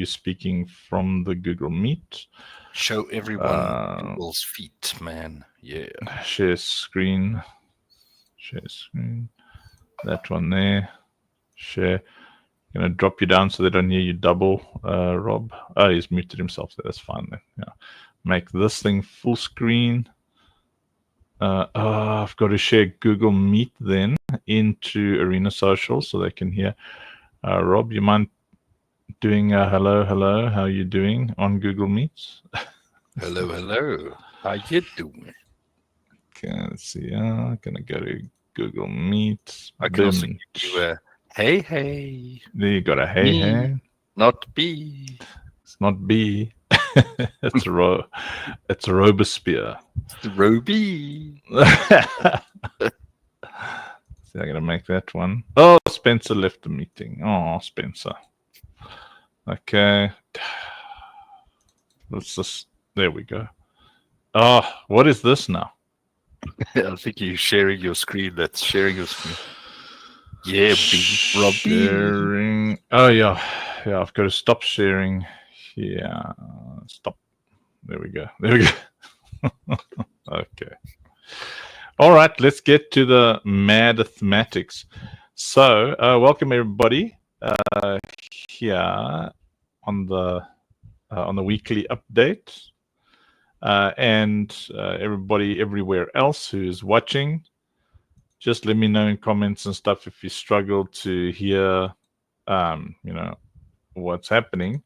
you speaking from the Google Meet. Show everyone Google's feet, man. Yeah. Share screen. Share screen. That one there. Share. Going to drop you down so they don't hear you double, Rob. Oh, he's muted himself. So that's fine then. Yeah. Make this thing full screen. I've got to share Google Meet then into Arena Social so they can hear. Rob, you mind doing a hello, how you doing on Google Meets? Hello. How you doing? Okay, let's see. I'm going to go to Google Meet. I can also give you a hey. There you got a hey, Me, hey. not B. It's not B. It's Robespierre. It's Roby. See, I'm gonna make that one. Oh, Spencer left the meeting. Oh, Spencer. Okay. Let's just. There we go. Oh, what is this now? I think you're sharing your screen. That's sharing your screen. Yeah, Robbie. Sharing. Oh yeah. I've got to stop sharing. Yeah. Stop. There we go. Okay. All right. Let's get to the mathematics. So, welcome everybody here on the weekly update, and everybody everywhere else who's watching. Just let me know in comments and stuff if you struggle to hear, what's happening.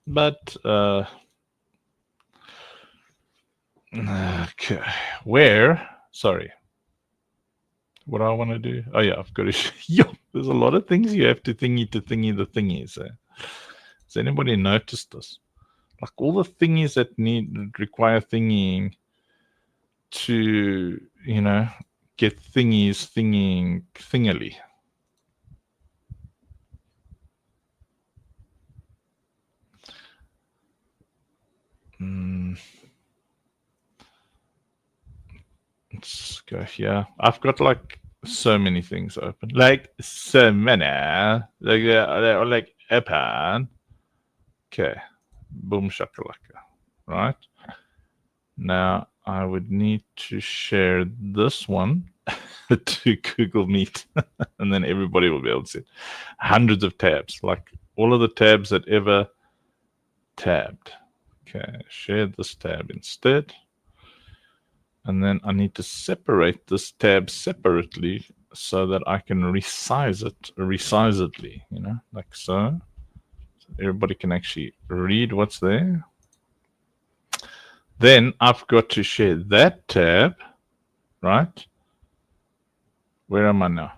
But okay, sorry, what do I want to do? Oh yeah, I've got to. There's a lot of things you have to thingy the thingies. Has anybody noticed this? Like all the thingies that require thingying to, get thingies thingily. Let's go here. I've got like so many things open. Like so many. Like open. Okay. Boom shakalaka. Right. Now I would need to share this one to Google Meet, and then everybody will be able to see it. Hundreds of tabs, like all of the tabs that ever tabbed. Okay, share this tab instead. And then I need to separate this tab separately so that I can resize it, like so. Everybody can actually read what's there. Then I've got to share that tab, right? Where am I now?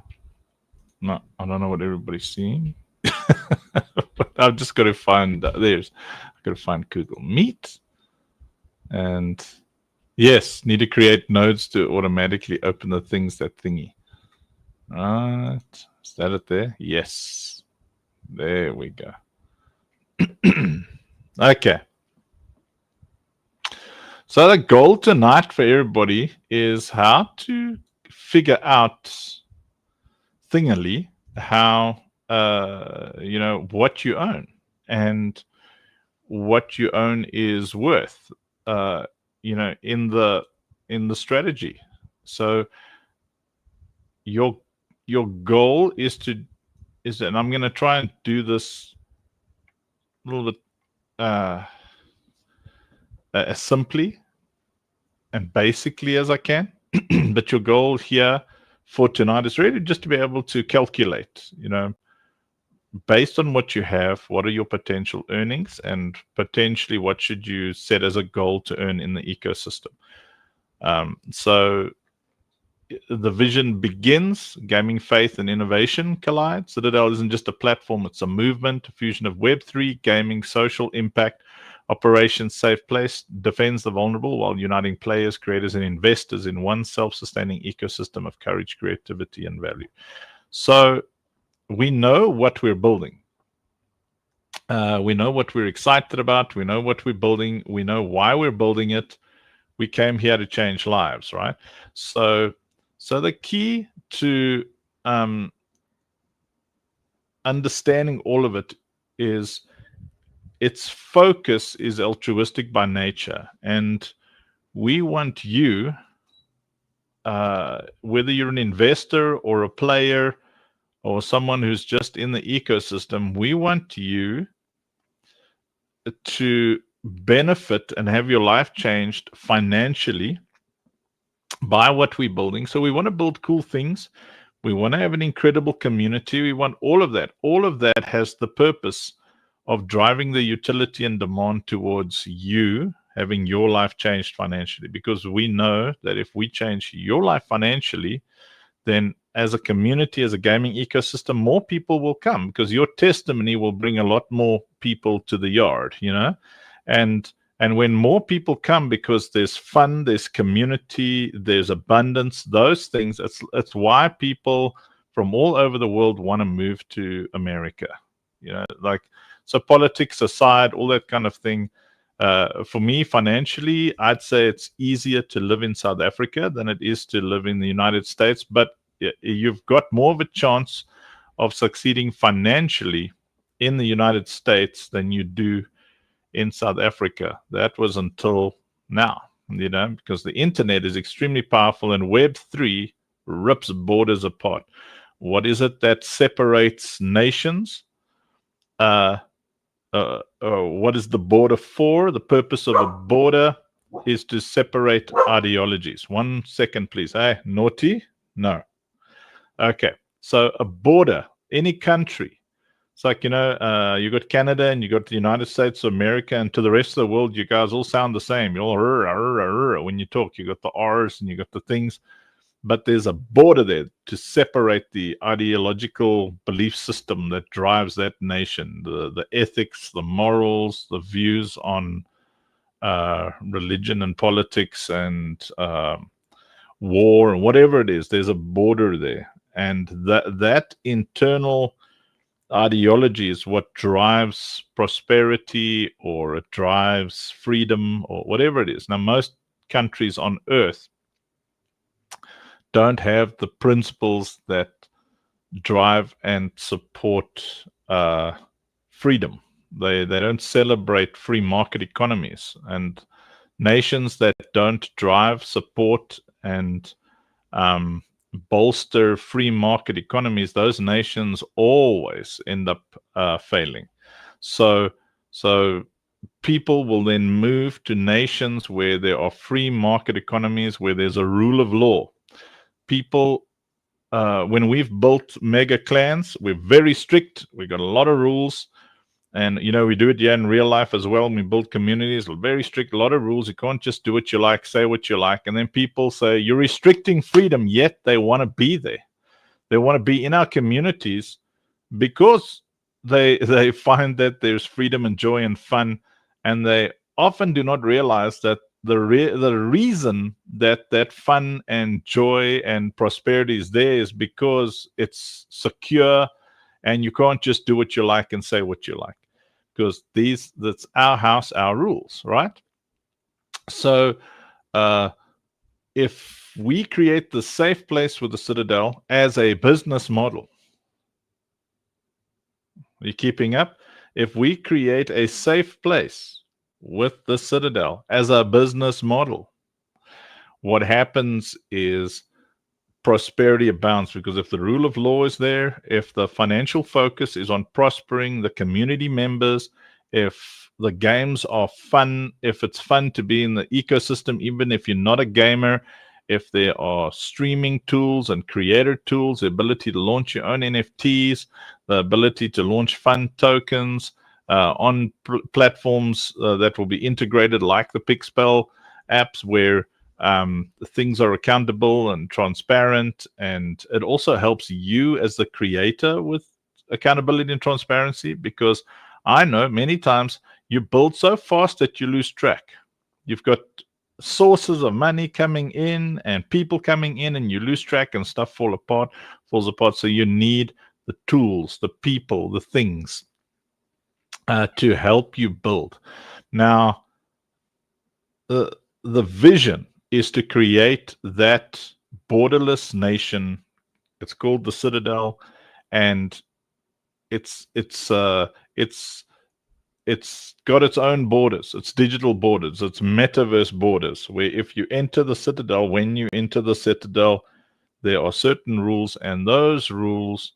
No, I don't know what everybody's seeing. But I've just got to find, I've got to find Google Meet. And yes, need to create nodes to automatically open the things that thingy. Right. Is that it there? Yes. There we go. Okay. So the goal tonight for everybody is how to figure out thingily how what you own and what you own is worth in the strategy. So your goal is and I'm going to try and do this a little bit as simply and basically as I can. But your goal here for tonight is really just to be able to calculate, based on what you have, what are your potential earnings, and potentially what should you set as a goal to earn in the ecosystem. So the vision begins, gaming, faith, and innovation collide. Citadel isn't just a platform, it's a movement, a fusion of Web3, gaming, social impact, operations, safe place, defends the vulnerable while uniting players, creators, and investors in one self-sustaining ecosystem of courage, creativity, and value. So we know what we're building. We know what we're excited about. We know what we're building. We know why we're building it. We came here to change lives, right? So the key to understanding all of it is its focus is altruistic by nature, and we want you, whether you're an investor or a player or someone who's just in the ecosystem, we want you to benefit and have your life changed financially by what we're building. So we want to build cool things. We want to have an incredible community. We want all of that. All of that has the purpose of driving the utility and demand towards you having your life changed financially, because we know that if we change your life financially, then as a community, as a gaming ecosystem, more people will come, because your testimony will bring a lot more people to the yard, and when more people come, because there's fun, there's community, there's abundance, those things, it's why people from all over the world want to move to America. Like, so politics aside, all that kind of thing, for me, financially, I'd say it's easier to live in South Africa than it is to live in the United States. But you've got more of a chance of succeeding financially in the United States than you do in South Africa. That was until now, because the internet is extremely powerful, and Web3 rips borders apart. What is it that separates nations? What is the border for? The purpose of a border is to separate ideologies. 1 second, please. Hey, naughty? No. Okay. So a border, any country. It's like, you got Canada and you got the United States of America, and to the rest of the world, you guys all sound the same. You all when you talk, you got the R's and you got the things. But there's a border there to separate the ideological belief system that drives that nation, the ethics, the morals, the views on religion and politics and war and whatever it is. There's a border there, and that internal ideology is what drives prosperity, or it drives freedom, or whatever it is. Now, most countries on earth don't have the principles that drive and support freedom. They don't celebrate free market economies, and nations that don't drive, support, and bolster free market economies, those nations always end up failing. So people will then move to nations where there are free market economies, where there's a rule of law. People, when we've built mega clans, we're very strict. We've got a lot of rules. And, we do it in real life as well. We build communities, very strict, a lot of rules. You can't just do what you like, say what you like. And then people say, you're restricting freedom, yet they want to be there. They want to be in our communities because they find that there's freedom and joy and fun. And they often do not realize that the reason that fun and joy and prosperity is there is because it's secure, and you can't just do what you like and say what you like, because that's our house, our rules, right? So if we create the safe place with the Citadel as a business model, are you keeping up? If we create a safe place with the Citadel as a business model, what happens is prosperity abounds, because if the rule of law is there, if the financial focus is on prospering the community members, if the games are fun, if it's fun to be in the ecosystem, even if you're not a gamer, if there are streaming tools and creator tools, the ability to launch your own NFTs, the ability to launch fun tokens on platforms that will be integrated, like the Pixpel apps, where things are accountable and transparent, and it also helps you as the creator with accountability and transparency, because I know many times you build so fast that you lose track. You've got sources of money coming in and people coming in, and you lose track and stuff falls apart. So you need the tools, the people, the things to help you build. Now, the vision is to create that borderless nation. It's called the Citadel, and it's It's got its own borders, its digital borders, its metaverse borders, where if you enter the Citadel, when you enter the Citadel, there are certain rules, and those rules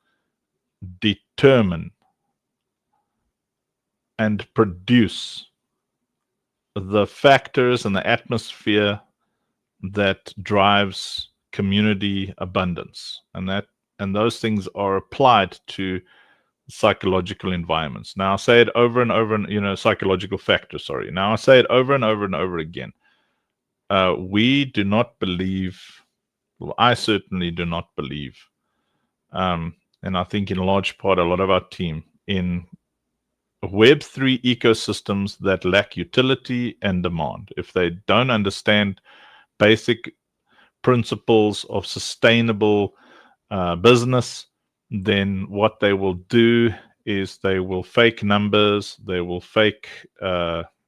determine and produce the factors and the atmosphere that drives community abundance, and those things are applied to psychological environments. Now I say it over and over, and psychological factors. Sorry. Now I say it over and over and over again. We do not believe. Well, I certainly do not believe, and I think in large part a lot of our team, in Web3 ecosystems that lack utility and demand. If they don't understand basic principles of sustainable business, then what they will do is they will fake numbers, they will fake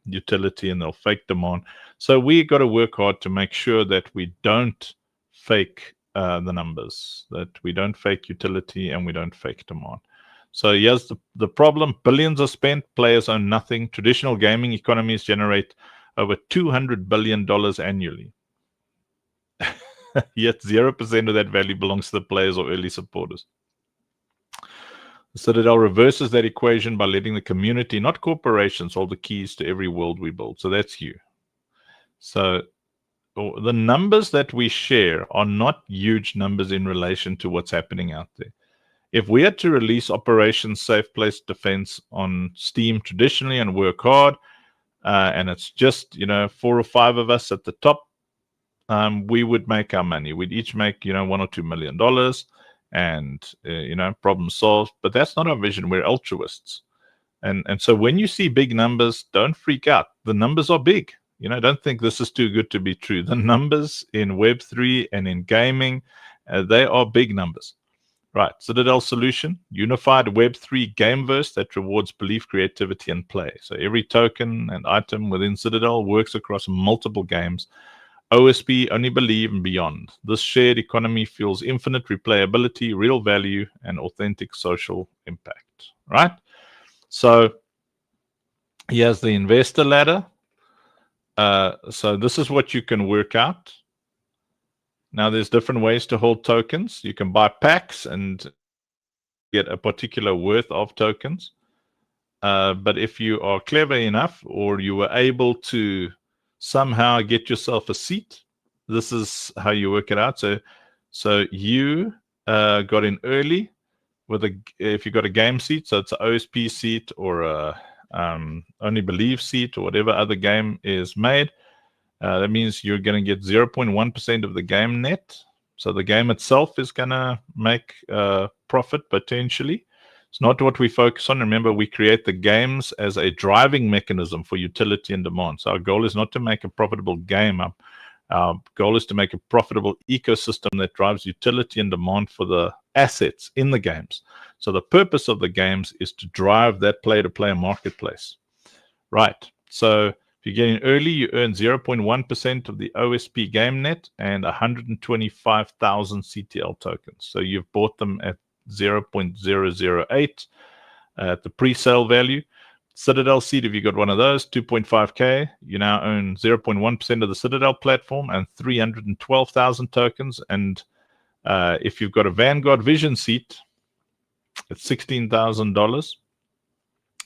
utility, and they'll fake demand. So we got to work hard to make sure that we don't fake the numbers, that we don't fake utility, and we don't fake demand. So here's the problem. Billions are spent, players own nothing. Traditional gaming economies generate over $200 billion annually. Yet 0% of that value belongs to the players or early supporters. The Citadel reverses that equation by letting the community, not corporations, hold the keys to every world we build. So that's you. So the numbers that we share are not huge numbers in relation to what's happening out there. If we had to release Operation Safe Place Defense on Steam traditionally and work hard, and it's just 4 or 5 of us at the top, we would make our money. We'd each make $1 or $2 million, and problem solved. But that's not our vision. We're altruists, and so when you see big numbers, don't freak out. The numbers are big. Don't think this is too good to be true. The numbers in Web3 and in gaming, they are big numbers. Right, Citadel solution, unified Web3 gameverse that rewards belief, creativity, and play. So every token and item within Citadel works across multiple games. OSP, only believe, and beyond. This shared economy fuels infinite replayability, real value, and authentic social impact. Right? So here's the investor ladder. So this is what you can work out. Now, there's different ways to hold tokens. You can buy packs and get a particular worth of tokens. But if you are clever enough, or you were able to somehow get yourself a seat, this is how you work it out. So you got in early with if you got a game seat, so it's an OSP seat or a only believe seat or whatever other game is made. That means you're going to get 0.1% of the game net. So the game itself is going to make profit potentially. It's not what we focus on. Remember, we create the games as a driving mechanism for utility and demand. So our goal is not to make a profitable game. Our goal is to make a profitable ecosystem that drives utility and demand for the assets in the games. So the purpose of the games is to drive that player-to-player marketplace. Right. So if you get in early, you earn 0.1% of the OSP game net and 125,000 CTL tokens. So you've bought them at 0.008 at the pre-sale value. Citadel seat, if you got one of those, 2.5K, you now own 0.1% of the Citadel platform and 312,000 tokens. And if you've got a Vanguard Vision seat, it's $16,000.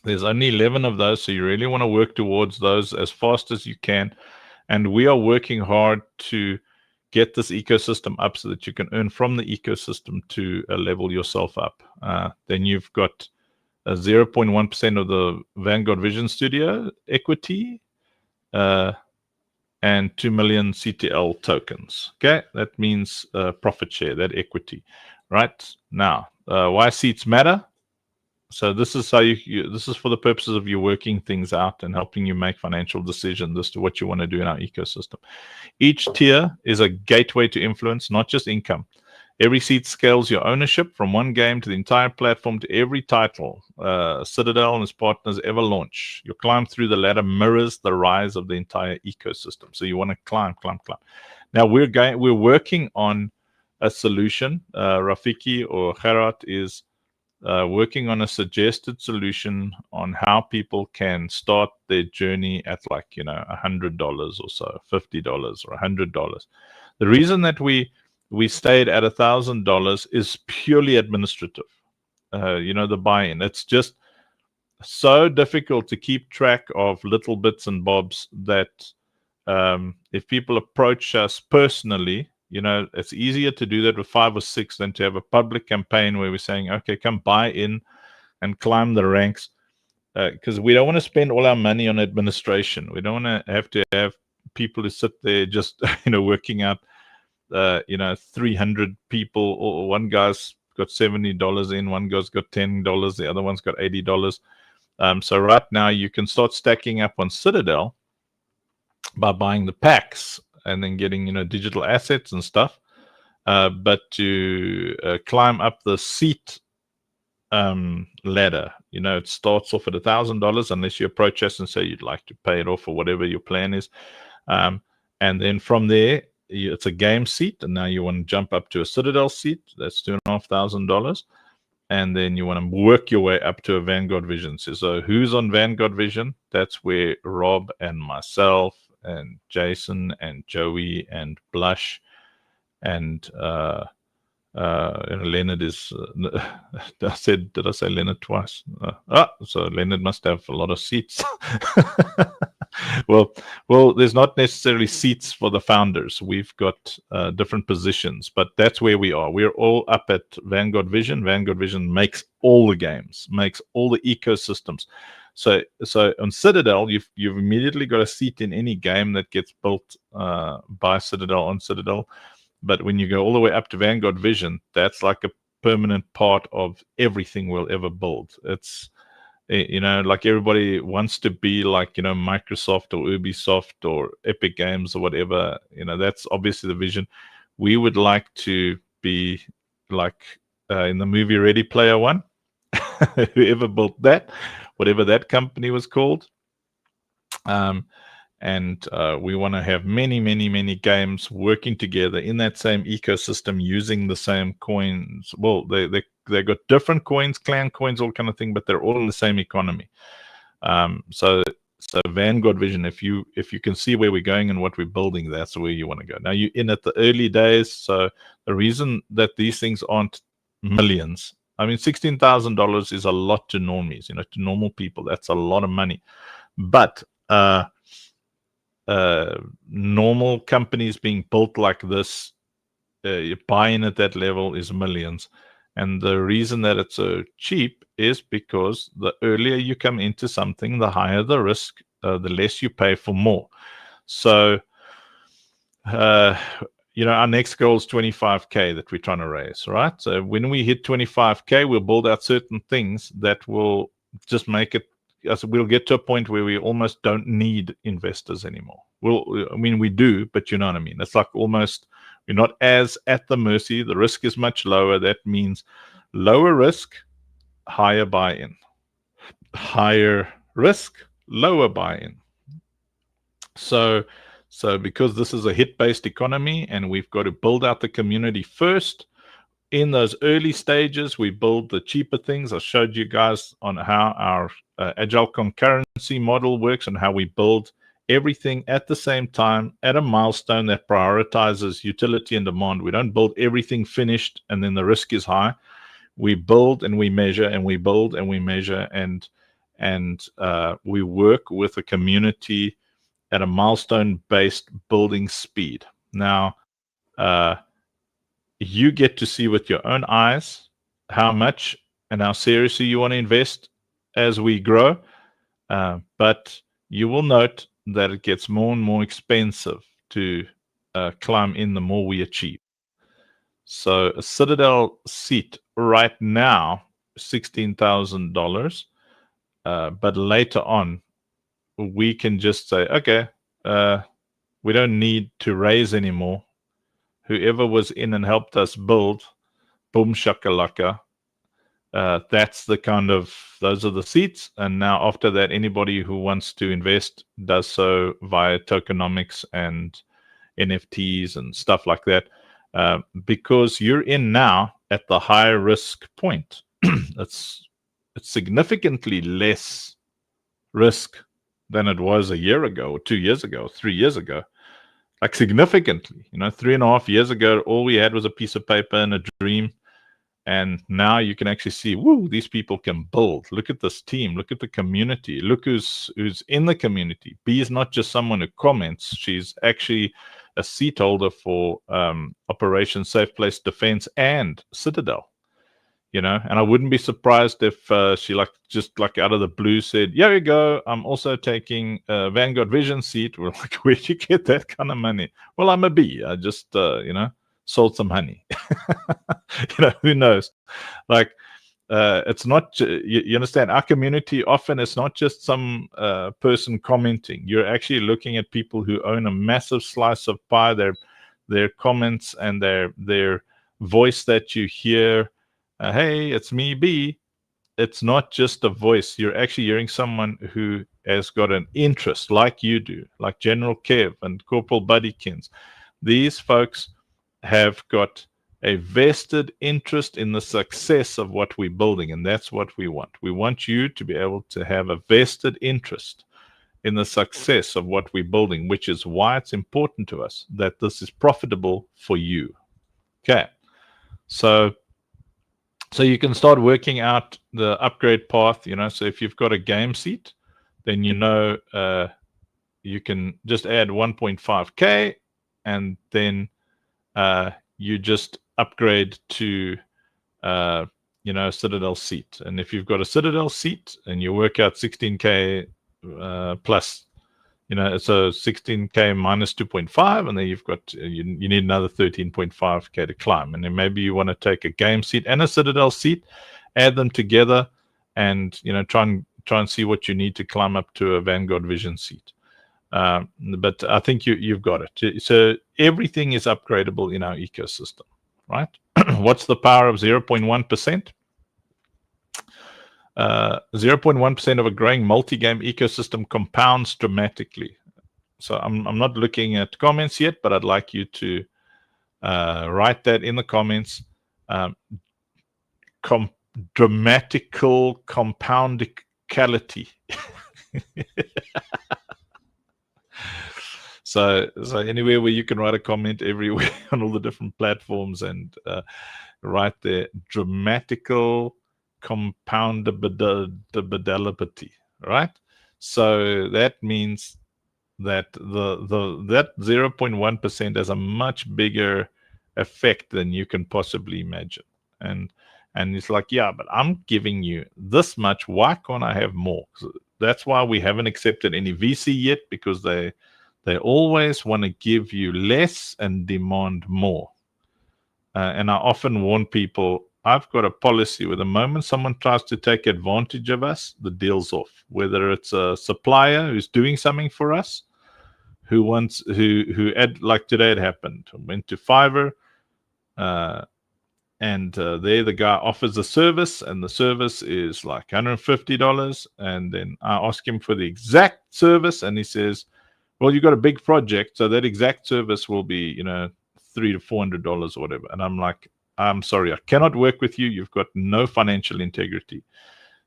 There's only 11 of those, so you really want to work towards those as fast as you can. And we are working hard to get this ecosystem up so that you can earn from the ecosystem to level yourself up. Then you've got 0.1% of the Vanguard Vision Studio equity and 2 million CTL tokens. Okay, that means profit share, that equity. Right now, why seats matter? So this is how this is for the purposes of you working things out and helping you make financial decisions as to what you want to do in our ecosystem. Each tier is a gateway to influence, not just income. Every seat scales your ownership from one game to the entire platform to every title Citadel and its partners ever launch. Your climb through the ladder mirrors the rise of the entire ecosystem. So you want to climb. Now we're working on a solution. Rafiki or Gerard is working on a suggested solution on how people can start their journey at like, $100 or so, $50 or $100. The reason that we stayed at $1,000 is purely administrative. The buy-in. It's just so difficult to keep track of little bits and bobs that if people approach us personally, it's easier to do that with 5 or 6 than to have a public campaign where we're saying, okay, come buy in and climb the ranks. Because we don't want to spend all our money on administration. We don't want to have people who sit there just, working out, 300 people, or one guy's got $70 in, one guy's got $10, the other one's got $80. So right now you can start stacking up on Citadel by buying the packs and then getting, digital assets and stuff. But to climb up the seat ladder, it starts off at $1,000 unless you approach us and say you'd like to pay it off or whatever your plan is. And then from there, it's a game seat, and now you want to jump up to a Citadel seat. That's $2,500. And then you want to work your way up to a Vanguard Vision. So who's on Vanguard Vision? That's where Rob and myself and Jason and Joey and Blush and Leonard is. Did I say Leonard twice? So Leonard must have a lot of seats. Well, there's not necessarily seats for the founders. We've got different positions, but that's where we are. We're all up at Vanguard Vision. Vanguard Vision makes all the games, makes all the ecosystems. So on Citadel, you've immediately got a seat in any game that gets built by Citadel on Citadel. But when you go all the way up to Vanguard Vision, that's like a permanent part of everything we'll ever build. It's, like everybody wants to be like, Microsoft or Ubisoft or Epic Games or whatever. That's obviously the vision. We would like to be like in the movie Ready Player One, whoever built that, whatever that company was called. And we want to have many, many, many games working together in that same ecosystem using the same coins. Well, they got different coins, clan coins, all kind of thing, but they're all in the same economy. So Vanguard Vision, if you can see where we're going and what we're building, that's where you want to go. Now you're in at the early days, so the reason that these things aren't millions, I mean, $16,000 is a lot to normies, to normal people. That's a lot of money, but normal companies being built like this, buying at that level is millions. And the reason that it's so cheap is because the earlier you come into something, the higher the risk, the less you pay for more. So, our next goal is 25K that we're trying to raise, right? So when we hit 25K, we'll build out certain things that will just make it, we'll get to a point where we almost don't need investors anymore. We do, but you know what I mean? It's like almost, we're not as at the mercy. The risk is much lower. That means lower risk, higher buy-in. Higher risk, lower buy-in. So because this is a hit-based economy and we've got to build out the community first, in those early stages, we build the cheaper things. I showed you guys on how our agile concurrency model works and how we build everything at the same time at a milestone that prioritizes utility and demand. We don't build everything finished and then the risk is high. We build and we measure, and we build and we measure, and we work with a community at a milestone-based building speed. Now, you get to see with your own eyes how much and how seriously you want to invest as we grow. But you will note that it gets more and more expensive to climb in the more we achieve. So a Citadel seat right now, $16,000. But later on, we can just say, okay, we don't need to raise anymore. Whoever was in and helped us build, boom shakalaka, that's the kind of, those are the seats. And now after that, anybody who wants to invest does so via tokenomics and NFTs and stuff like that, because you're in now at the high risk point. it's significantly less risk than it was a year ago, or 2 years ago, or 3 years ago. Like significantly, 3.5 years ago, all we had was a piece of paper and a dream. And now you can actually see, woo, these people can build. Look at this team. Look at the community. Look who's in the community. B is not just someone who comments. She's actually a seat holder for Operation Safe Place Defense and Citadel. And I wouldn't be surprised if she just out of the blue said, "Here you go. I'm also taking a Vanguard Vision seat." We're like, "Where'd you get that kind of money?" Well, I'm a bee. I just sold some honey. Who knows? Like, it's not. You understand? Our community often it's not just some person commenting. You're actually looking at people who own a massive slice of pie. Their comments and their voice that you hear. Hey, it's me, B. It's not just a voice. You're actually hearing someone who has got an interest like you do, like General Kev and Corporal Buddykins. These folks have got a vested interest in the success of what we're building, and that's what we want. We want you to be able to have a vested interest in the success of what we're building, which is why it's important to us that this is profitable for you. Okay, so you can start working out the upgrade path, so if you've got a game seat, then you can just add 1.5K and then you just upgrade to Citadel seat. And if you've got a Citadel seat and you work out 16K plus, it's a 16K minus 2.5, and then you've got you need another 13.5K to climb. And then maybe you want to take a game seat and a Citadel seat, add them together, and try and see what you need to climb up to a Vanguard Vision seat. But I think you've got it. So everything is upgradable in our ecosystem, right? What's the power of 0.1%? 0.1% of a growing multi-game ecosystem compounds dramatically. So I'm not looking at comments yet, but I'd like you to write that in the comments. Dramatical compoundicality. So anywhere where you can write a comment, everywhere on all the different platforms, and write there dramatical compoundability, right? So that means that that 0.1% has a much bigger effect than you can possibly imagine. And it's like, yeah, but I'm giving you this much. Why can't I have more? So that's why we haven't accepted any VC yet, because they always want to give you less and demand more. And I often warn people, I've got a policy where the moment someone tries to take advantage of us, the deal's off. Whether it's a supplier who's doing something for us, who like today it happened. I went to Fiverr, and there the guy offers a service, and the service is like $150. And then I ask him for the exact service, and he says, well, you got a big project, so that exact service will be, $300 to $400 or whatever. And I'm like, I'm sorry, I cannot work with you. You've got no financial integrity.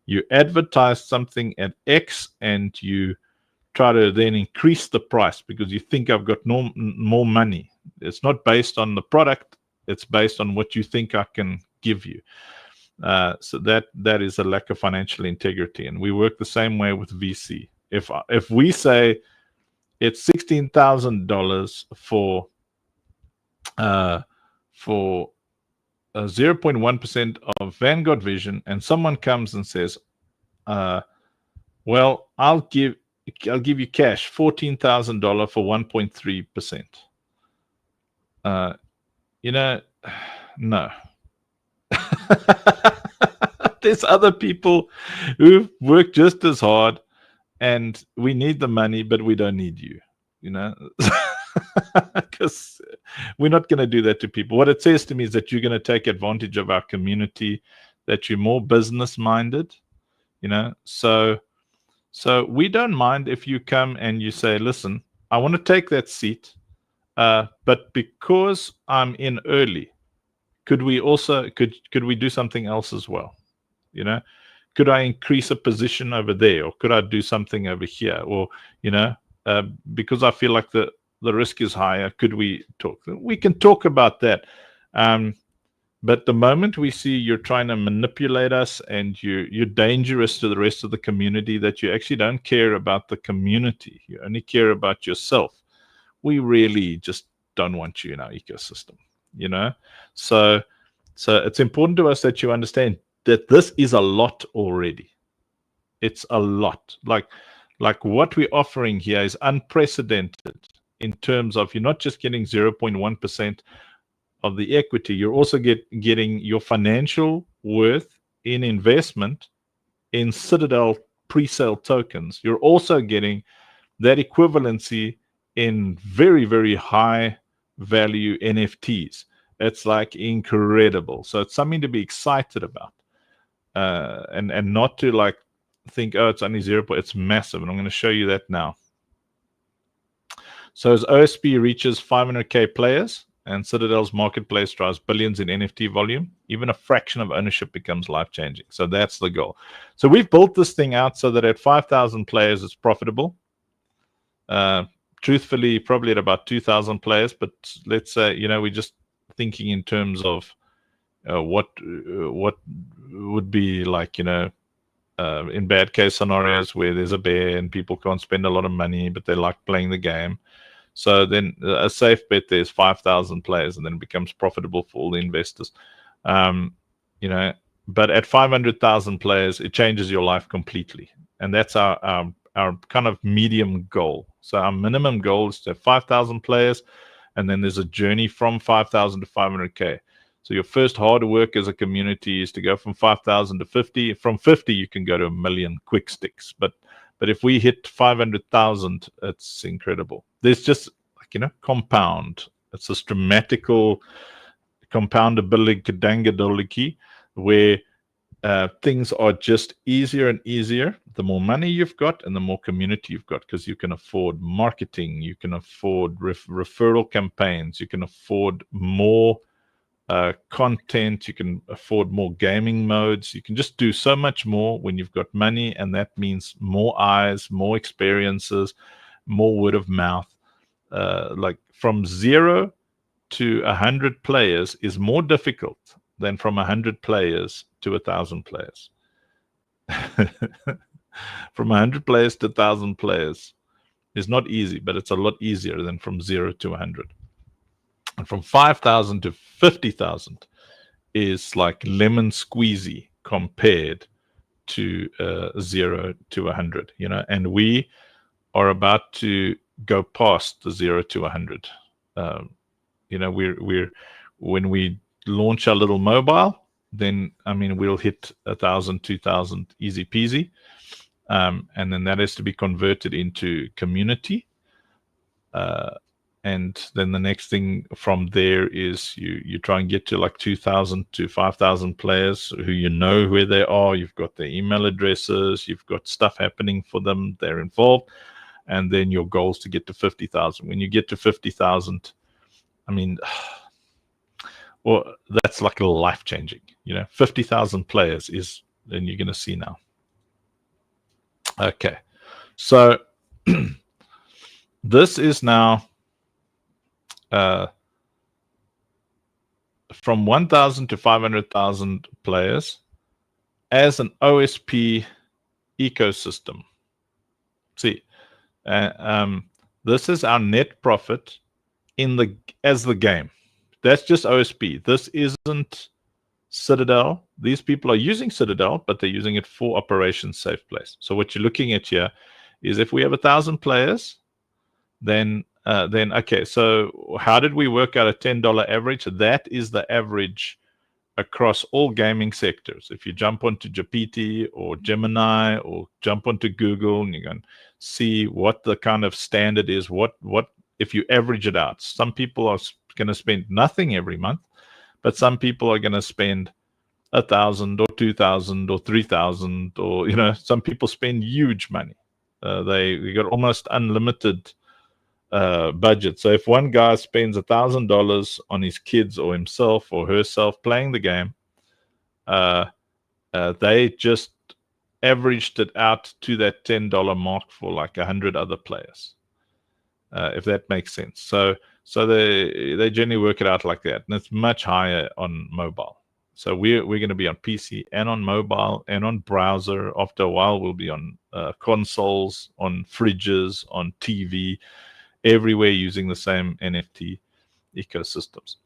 You advertise something at X and you try to then increase the price because you think I've got more money. It's not based on the product. It's based on what you think I can give you. So that is a lack of financial integrity. And we work the same way with VC. If we say it's $16,000 for 0.1% of Vanguard Vision, and someone comes and says, well, I'll give you cash, $14,000 for 1.3%. No. There's other people who've worked just as hard, and we need the money, but we don't need you, because we're not going to do that to people. What it says to me is that you're going to take advantage of our community, that you're more business minded, so we don't mind if you come and you say, listen, I want to take that seat, but because I'm in early, could we do something else as well? You know, could I increase a position over there, or could I do something over here, or because I feel like the risk is higher, could we talk? We can talk about that. But the moment we see you're trying to manipulate us and you're dangerous to the rest of the community, that you actually don't care about the community, you only care about yourself, we really just don't want you in our ecosystem. So it's important to us that you understand that this is a lot already. It's a lot. Like what we're offering here is unprecedented in terms of, you're not just getting 0.1% of the equity, you're also getting your financial worth in investment in Citadel pre-sale tokens. You're also getting that equivalency in very, very high value NFTs. It's like incredible. So it's something to be excited about, and not to like think, oh, it's only 0. It's massive, and I'm going to show you that now. So as OSP reaches 500K players and Citadel's marketplace drives billions in NFT volume, even a fraction of ownership becomes life-changing. So that's the goal. So we've built this thing out so that at 5,000 players, it's profitable. Truthfully, probably at about 2,000 players, but let's say, we're just thinking in terms of what would be like, in bad case scenarios where there's a bear and people can't spend a lot of money, but they like playing the game. So then a safe bet there's 5,000 players, and then it becomes profitable for all the investors. But at 500,000 players, it changes your life completely. And that's our kind of medium goal. So our minimum goal is to have 5,000 players, and then there's a journey from 5,000 to 500K. So your first hard work as a community is to go from 5,000 to 50. From 50, you can go to 1 million quick sticks. But if we hit 500,000, it's incredible. There's just like, compound. It's this dramatical compoundability where things are just easier and easier. The more money you've got and the more community you've got, because you can afford marketing, you can afford referral campaigns, you can afford more content, you can afford more gaming modes, you can just do so much more when you've got money, and that means more eyes, more experiences, more word of mouth. Like from 0 to 100 players is more difficult than from 100 players to 1,000 players. From 100 players to 1,000 players is not easy, but it's a lot easier than from 0 to 100. And from 5,000 to 50,000 is like lemon squeezy compared to 0 to 100, and we are about to go past the 0 to 100. We're when we launch our little mobile, then we'll hit 1,000, 2,000 easy peasy, and then that has to be converted into community. And then the next thing from there is you try and get to like 2,000 to 5,000 players who where they are. You've got their email addresses. You've got stuff happening for them. They're involved. And then your goal is to get to 50,000. When you get to 50,000, well, that's like life-changing. 50,000 players is, and you're going to see now. Okay. So this is now from 1,000 to 500,000 players as an OSP ecosystem. See, this is our net profit as the game. That's just OSP. This isn't Citadel. These people are using Citadel, but they're using it for Operation Safe Place. So what you're looking at here is if we have 1,000 players, then okay, so how did we work out a $10 average? That is the average across all gaming sectors. If you jump onto GPT or Gemini or jump onto Google, and you can see what the kind of standard is, what if you average it out. Some people are going to spend nothing every month, but some people are going to spend 1,000 or 2,000 or 3,000, or some people spend huge money. They got almost unlimited budget. So if one guy spends $1,000 on his kids or himself or herself playing the game, They just averaged it out to that $10 mark for like 100 other players, if that makes sense. So they generally work it out like that, and it's much higher on mobile. So we're going to be on PC and on mobile and on browser. After a while, we'll be on consoles, on fridges, on TV, everywhere using the same NFT ecosystems.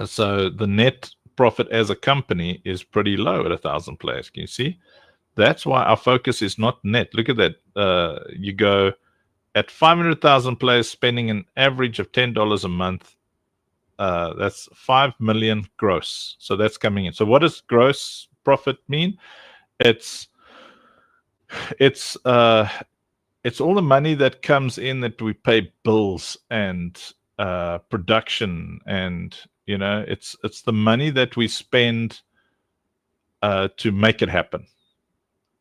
So the net profit as a company is pretty low at 1,000 players. Can you see? That's why our focus is not net. Look at that. You go at 500,000 players spending an average of $10 a month. That's 5 million gross. So that's coming in. So what does gross profit mean? It's all the money that comes in that we pay bills and production, and it's the money that we spend to make it happen.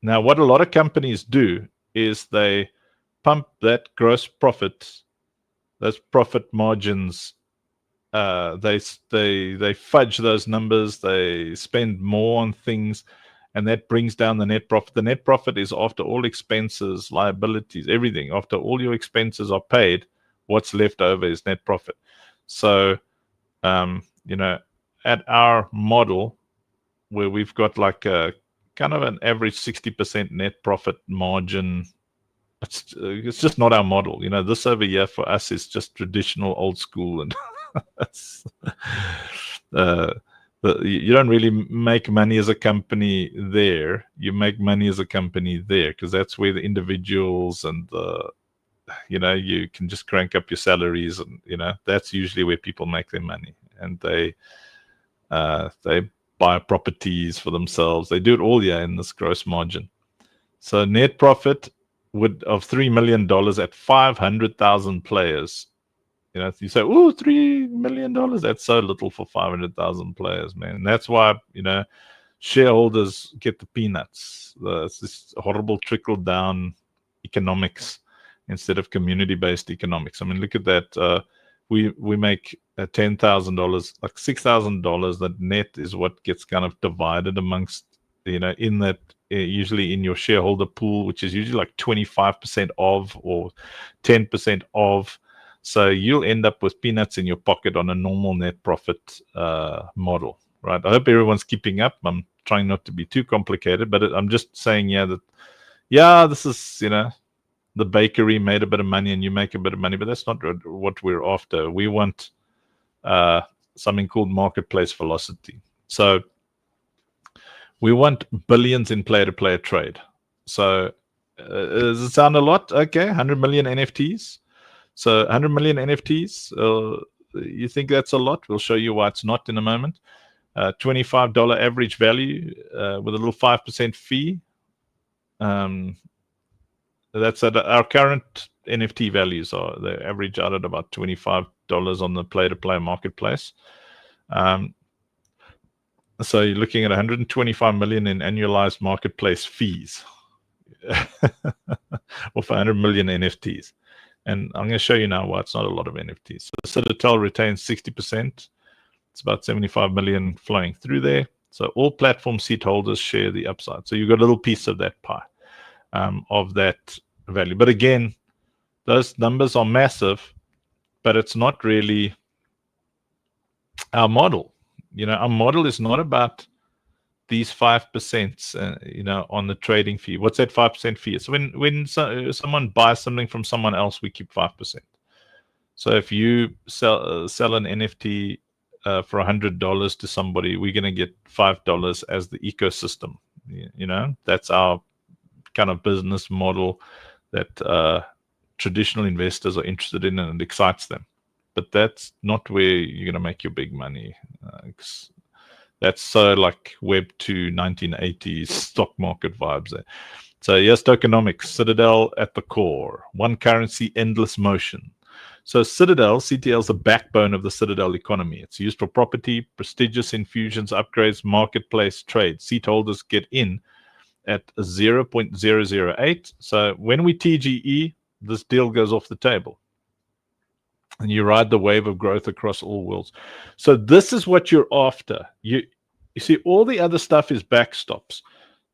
Now, what a lot of companies do is they pump that gross profit, those profit margins. They fudge those numbers. They spend more on things, and that brings down the net profit. The net profit is after all expenses, liabilities, everything. After all your expenses are paid, what's left over is net profit. So, at our model, where we've got like a kind of an average 60% net profit margin, it's just not our model. This over here for us is just traditional old school, and you don't really make money as a company there. You make money as a company there because that's where the individuals and you can just crank up your salaries, and that's usually where people make their money, and they buy properties for themselves. They do it all in this gross margin. So net profit of $3 million at 500,000 players. You say, oh, $3 million. That's so little for 500,000 players, man. And that's why, shareholders get the peanuts. It's this horrible trickle down economics instead of community-based economics. I mean, look at that. We make $10,000, like $6,000. That net is what gets kind of divided amongst, in that, usually in your shareholder pool, which is usually like 25% of or 10% of. So you'll end up with peanuts in your pocket on a normal net profit model, right? I hope everyone's keeping up. I'm trying not to be too complicated, but I'm just saying, this is, the bakery made a bit of money and you make a bit of money, but that's not what we're after. We want something called marketplace velocity. So we want billions in player-to-player trade. So does it sound a lot? Okay, 100 million NFTs. So 100 million NFTs, you think that's a lot? We'll show you why it's not in a moment. $25 average value with a little 5% fee. That's at our current NFT values are they average out at about $25 on the play-to-play marketplace. So you're looking at 125 million in annualized marketplace fees of 100 million NFTs. And I'm going to show you now why it's not a lot of NFTs. So Citadel retains 60%. It's about 75 million flowing through there. So all platform seat holders share the upside. So you've got a little piece of that pie, of that value. But again, those numbers are massive, but it's not really our model. Our model is not about these 5%, on the trading fee. What's that 5% fee? So when someone buys something from someone else, we keep 5%. So if you sell an NFT for $100 to somebody, we're going to get $5 as the ecosystem. That's our kind of business model that traditional investors are interested in, and it excites them. But that's not where you're going to make your big money. That's so like Web 2 1980s stock market vibes there. So yes, tokenomics, Citadel at the core. One currency, endless motion. So CTL is the backbone of the Citadel economy. It's used for property, prestigious infusions, upgrades, marketplace trade. Seat holders get in at 0.008. So when we TGE, this deal goes off the table. And you ride the wave of growth across all worlds. So this is what you're after. You see, all the other stuff is backstops.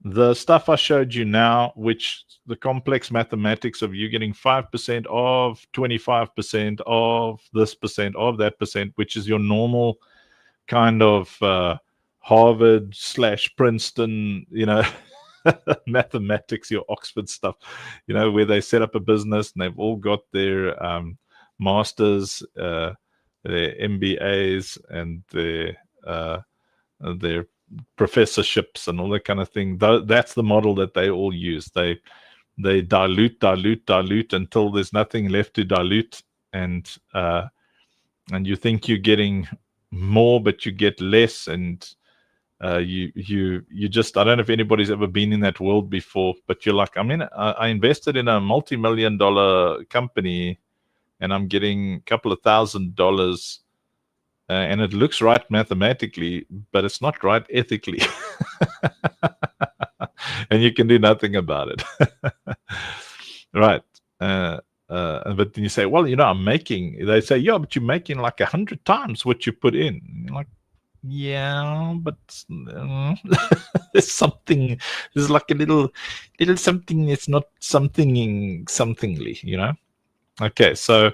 The stuff I showed you now, which the complex mathematics of you getting 5% of 25% of this percent of that percent, which is your normal kind of Harvard / Princeton, mathematics, your Oxford stuff, where they set up a business and they've all got their masters, their MBAs, and their professorships and all that kind of thing. That's the model that they all use. They dilute until there's nothing left to dilute, and you think you're getting more, but you get less, and you just, I don't know if anybody's ever been in that world before, but you're like, I invested in a multi-million-dollar company, and I'm getting a couple of $1,000. And it looks right mathematically, but it's not right ethically. And you can do nothing about it. Right. But then you say, well, I'm making, they say, yeah, but you're making like 100 times what you put in. You're like, yeah, but there's something, there's like a little something, it's not somethingly. Okay, so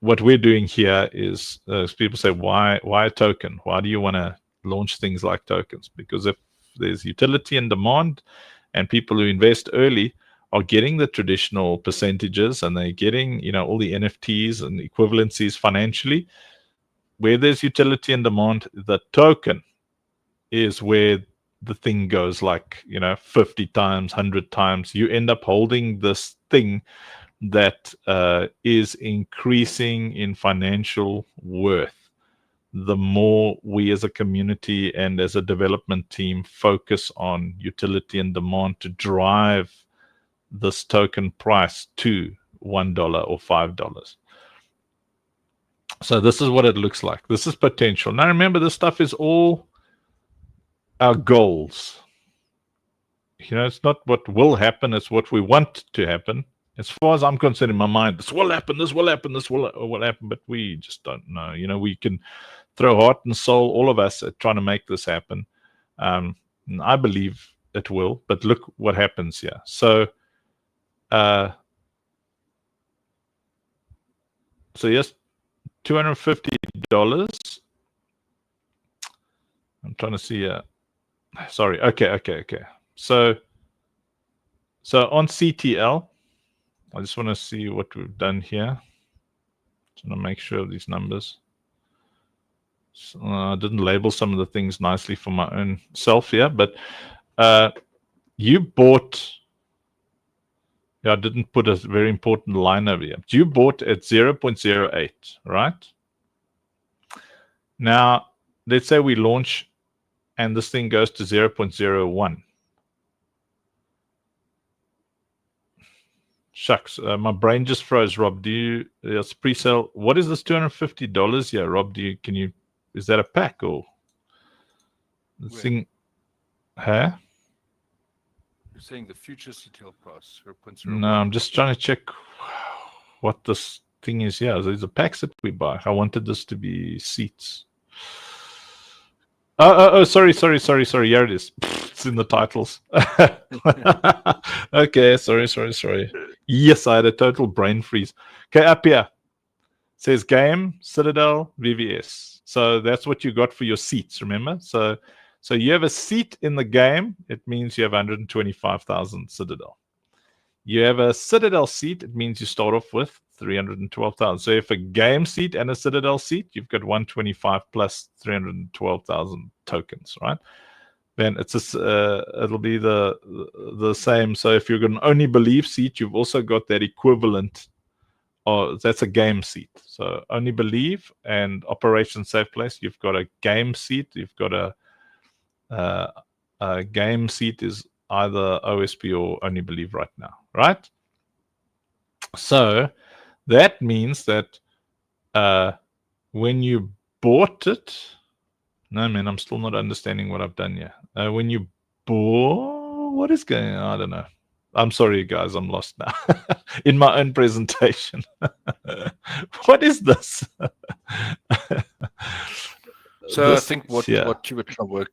what we're doing here is, people say, why a token? Why do you want to launch things like tokens? Because if there's utility and demand, and people who invest early are getting the traditional percentages, and they're getting, all the NFTs and equivalencies financially, where there's utility and demand, the token is where the thing goes, like, 50 times, 100 times. You end up holding this thing that is increasing in financial worth the more we as a community and as a development team focus on utility and demand to drive this token price to $1 or $5. So this is what it looks like. This is potential. Now remember, this stuff is all our goals. It's not what will happen, it's what we want to happen. As far as I'm concerned, in my mind, this will happen, this will happen, this will happen, but we just don't know. We can throw heart and soul, all of us, at trying to make this happen. And I believe it will, but look what happens here. So, yes, $250. I'm trying to see. Sorry. Okay. So on CTL, I just want to see what we've done here. Just want to make sure of these numbers. So, I didn't label some of the things nicely for my own self here, but you bought. Yeah, I didn't put a very important line over here. You bought at 0.08, right? Now, let's say we launch and this thing goes to 0.01. Shucks, my brain just froze, Rob. It's pre-sale. What is this $250 here, Rob? Is that a pack or the thing? Huh? You're saying the future CTL price, 0.01. No, I'm just trying to check what this thing is here. These are packs that we buy. I wanted this to be seats. Oh, sorry. Here it is. It's in the titles. Okay, sorry. Yes, I had a total brain freeze. Okay, up here. It says game, Citadel, VVS. So that's what you got for your seats, remember? So you have a seat in the game, it means you have 125,000 Citadel. You have a Citadel seat, it means you start off with 312,000. So if a game seat and a Citadel seat, you've got 125 plus 312,000 tokens, right? Then it'll be the same. So if you're going to only believe seat, you've also got that equivalent. That's a game seat. So only believe and Operation Safe Place, you've got a game seat. You've got a game seat is either OSP or only believe right now, right? So that means that when you bought it, no, man, I'm still not understanding what I've done here. When you bought, what is going on? I don't know. I'm sorry, guys, I'm lost now in my own presentation. What is this? So I think what yeah, you were trying to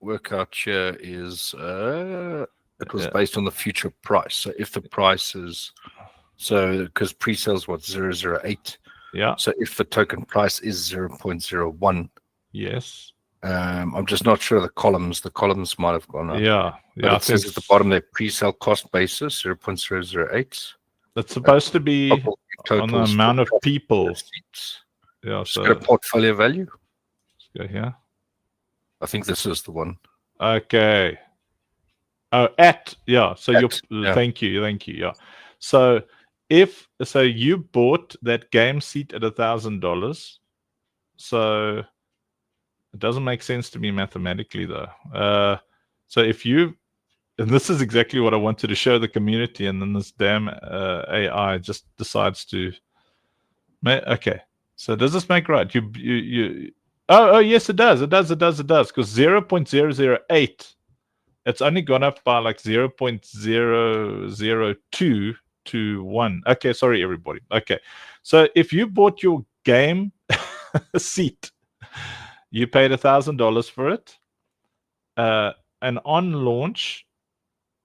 work out here is it was based on the future price. So if the price is because pre-sales what 0.008. yeah, So if the token price is 0.01, yes, I'm just not sure the columns. The columns might have gone up. yeah, But I it says at the bottom there pre-sale cost basis 0.008. that's supposed to be on the Totals amount of people. seats. Yeah, Just so got a portfolio value. let's go here. I think this is the one. Okay. Oh, yeah. So thank you. Yeah. So you bought that game seat at $1,000, so it doesn't make sense to me mathematically though. So if you, and this is exactly what I wanted to show the community, and then this damn AI just decides to. Okay. So does this make right? You. Oh yes, it does. It does. Because 0.008. It's only gone up by like 0.002 to 1. Okay, sorry, everybody. Okay. So if you bought your game seat, you paid $1,000 for it. And on launch,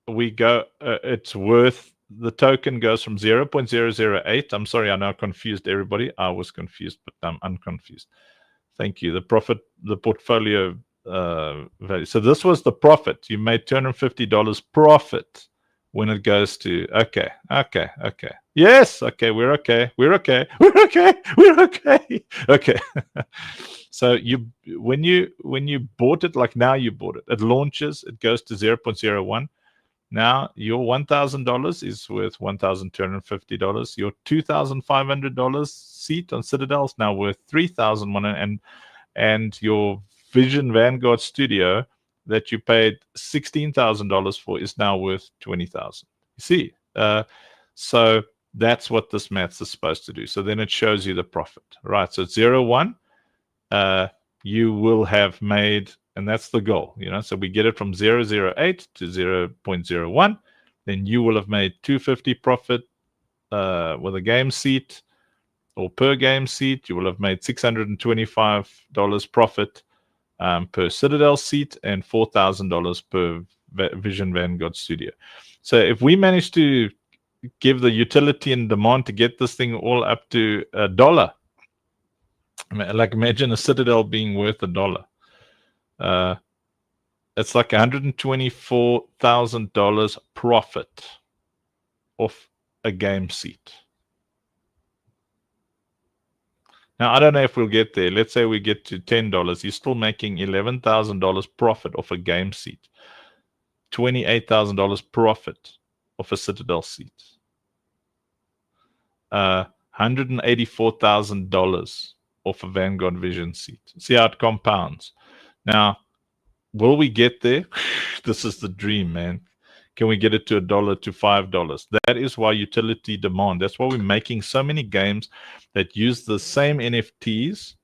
it's worth, the token goes from 0.008. I'm sorry, I now confused everybody. I was confused, but I'm unconfused. Thank you. The portfolio value. So this was the profit. You made $250 profit when it goes to okay. Yes, okay, we're okay. Okay. So when you bought it, like now you bought it, it launches, it goes to 0.01. Now your $1,000 is worth $1,250. Your $2,500 seat on Citadel is now worth $3,100, and your Vision Vanguard Studio that you paid $16,000 for is now worth $20,000. You see, so that's what this maths is supposed to do. So then it shows you the profit, right? So 0.1, you will have made. And that's the goal, So we get it from 0.008 to 0.01. Then you will have made $250 profit with a game seat, or per game seat. You will have made $625 profit per Citadel seat, and $4,000 per Vision Vanguard Studio. So if we manage to give the utility and demand to get this thing all up to $1, like imagine a Citadel being worth $1. It's like $124,000 profit off a game seat. Now, I don't know if we'll get there. Let's say we get to $10. You're still making $11,000 profit off a game seat. $28,000 profit off a Citadel seat. $184,000 off a Vanguard Vision seat. See how it compounds. Now, will we get there? This is the dream, man. Can we get it to $1 to $5? That is why utility demand. That's why we're making so many games that use the same NFTs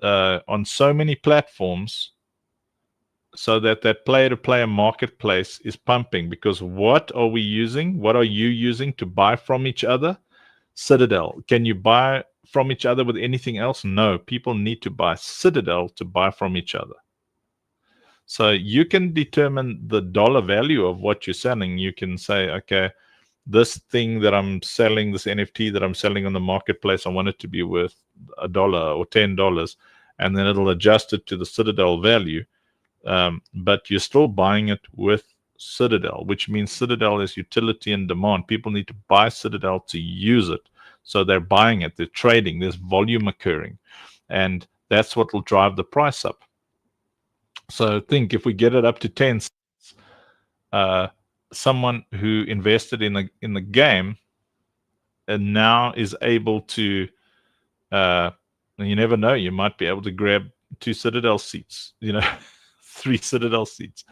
on so many platforms, so that player-to-player marketplace is pumping. Because what are we using? What are you using to buy from each other? Citadel. Can you buy from each other with anything else? No. People need to buy Citadel to buy from each other. So you can determine the dollar value of what you're selling. You can say, okay, this thing that I'm selling, this NFT that I'm selling on the marketplace, I want it to be worth $1 or $10, and then it'll adjust it to the Citadel value. But you're still buying it with Citadel, which means Citadel is utility and demand. People need to buy Citadel to use it. So they're buying it, they're trading, there's volume occurring. And that's what will drive the price up. So think, if we get it up to 10 cents, someone who invested in the game and now is able to, you never know, you might be able to grab 2 Citadel seats, 3 Citadel seats.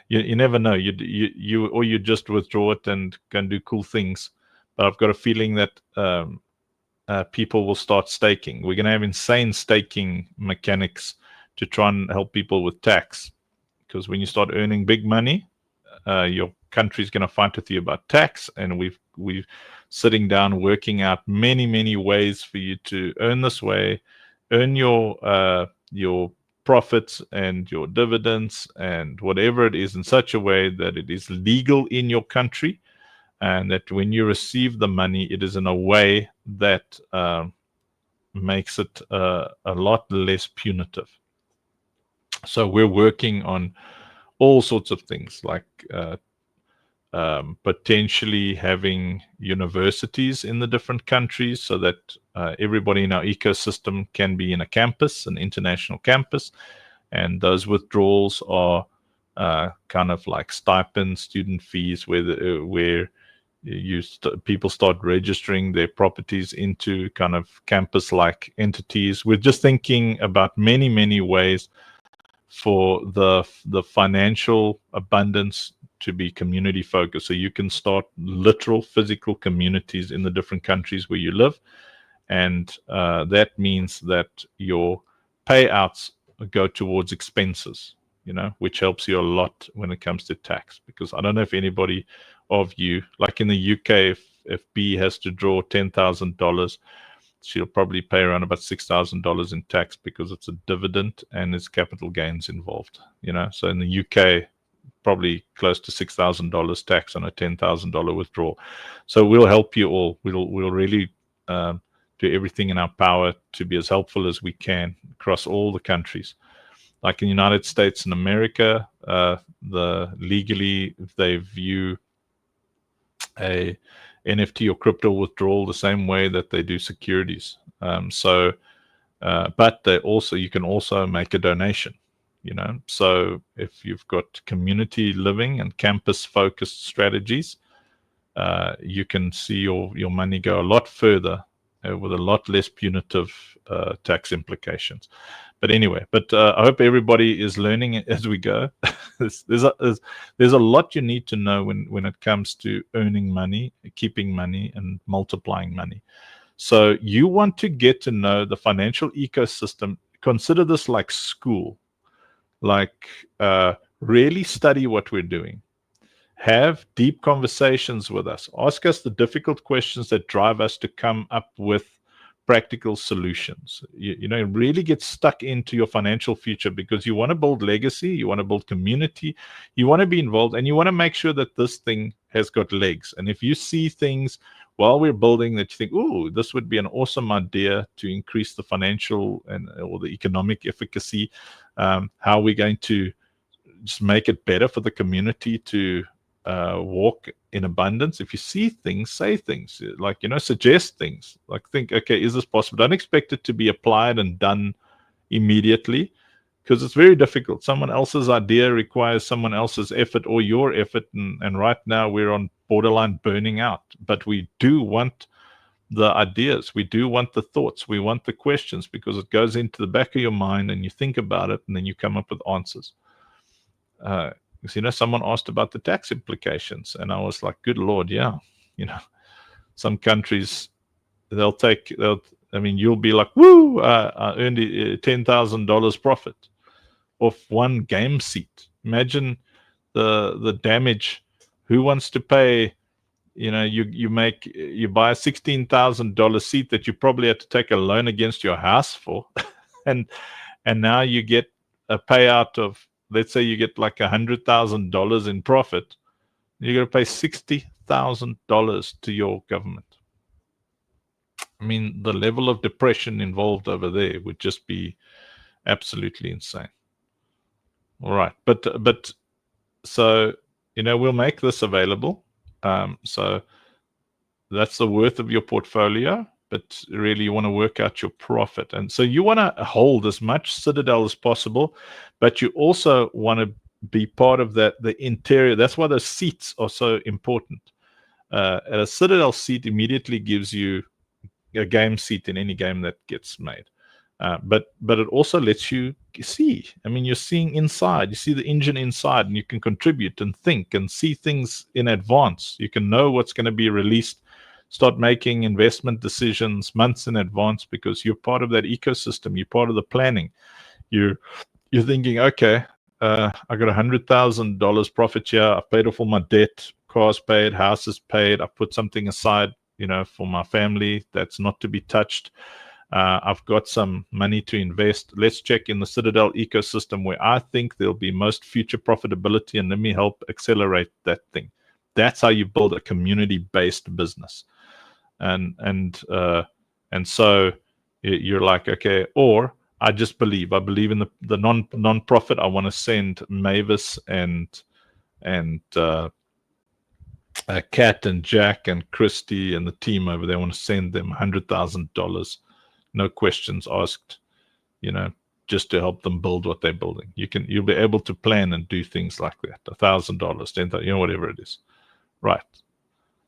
You never know. You just withdraw it and can do cool things. But I've got a feeling that people will start staking. We're going to have insane staking mechanics to try and help people with tax, because when you start earning big money, your country's going to fight with you about tax, and we've sitting down working out many ways for you to earn this way, earn your profits and your dividends and whatever it is in such a way that it is legal in your country, and that when you receive the money, it is in a way that makes it a lot less punitive. So we're working on all sorts of things, like potentially having universities in the different countries so that everybody in our ecosystem can be in a campus, an international campus, and those withdrawals are kind of like stipend student fees where people start registering their properties into kind of campus-like entities. We're just thinking about many ways for the financial abundance to be community focused, so you can start literal physical communities in the different countries where you live, and that means that your payouts go towards expenses, which helps you a lot when it comes to tax. Because I don't know if anybody of you, like in the UK, if B has to draw $10,000, she'll probably pay around about $6,000 in tax because it's a dividend and there's capital gains involved. So in the UK, probably close to $6,000 tax on a $10,000 withdrawal. So we'll help you all. We'll really do everything in our power to be as helpful as we can across all the countries. Like in the United States and America, legally, if they view a NFT or crypto withdrawal the same way that they do securities. But you can also make a donation. So if you've got community living and campus focused strategies, you can see your money go a lot further with a lot less punitive tax implications. But anyway, I hope everybody is learning as we go. There's a lot you need to know when it comes to earning money, keeping money, and multiplying money. So you want to get to know the financial ecosystem. Consider this like school. Like really study what we're doing. Have deep conversations with us. Ask us the difficult questions that drive us to come up with practical solutions. Really get stuck into your financial future, because you want to build legacy, you want to build community, you want to be involved, and you want to make sure that this thing has got legs. And if you see things while we're building that you think, oh, this would be an awesome idea to increase the financial or the economic efficacy, how we're going to just make it better for the community to walk in abundance. If you see things, say things, like, suggest things, like think, okay, is this possible? Don't expect it to be applied and done immediately, because it's very difficult. Someone else's idea requires someone else's effort or your effort. And right now we're on borderline burning out, but we do want the ideas. We do want the thoughts. We want the questions, because it goes into the back of your mind and you think about it and then you come up with answers. Someone asked about the tax implications, and I was like, good Lord, yeah. Some countries, you'll be like, woo, I earned $10,000 profit off one game seat. Imagine the damage. Who wants to pay? You buy a $16,000 seat that you probably had to take a loan against your house for, and now you get a payout of, let's say you get like $100,000 in profit, you're going to pay $60,000 to your government. The level of depression involved over there would just be absolutely insane. All right, but so we'll make this available. So that's the worth of your portfolio. But really, you want to work out your profit. And so you want to hold as much Citadel as possible, but you also want to be part of the interior. That's why those seats are so important. A Citadel seat immediately gives you a game seat in any game that gets made. But it also lets you see. You're seeing inside. You see the engine inside, and you can contribute and think and see things in advance. You can know what's going to be released. Start making investment decisions months in advance, because you're part of that ecosystem. You're part of the planning. You're thinking, okay, I got $100,000 profit here. I've paid off all my debt. Cars paid, house is paid. I put something aside, for my family that's not to be touched. I've got some money to invest. Let's check in the Citadel ecosystem where I think there'll be most future profitability, and let me help accelerate that thing. That's how you build a community-based business. And so you're like, okay, or I just believe. I believe in the non-profit. I want to send Mavis and Kat and Jack and Christy and the team over there. I want to send them $100,000, no questions asked, just to help them build what they're building. You'll be able to plan and do things like that. $1,000, $10,000, whatever it is. Right.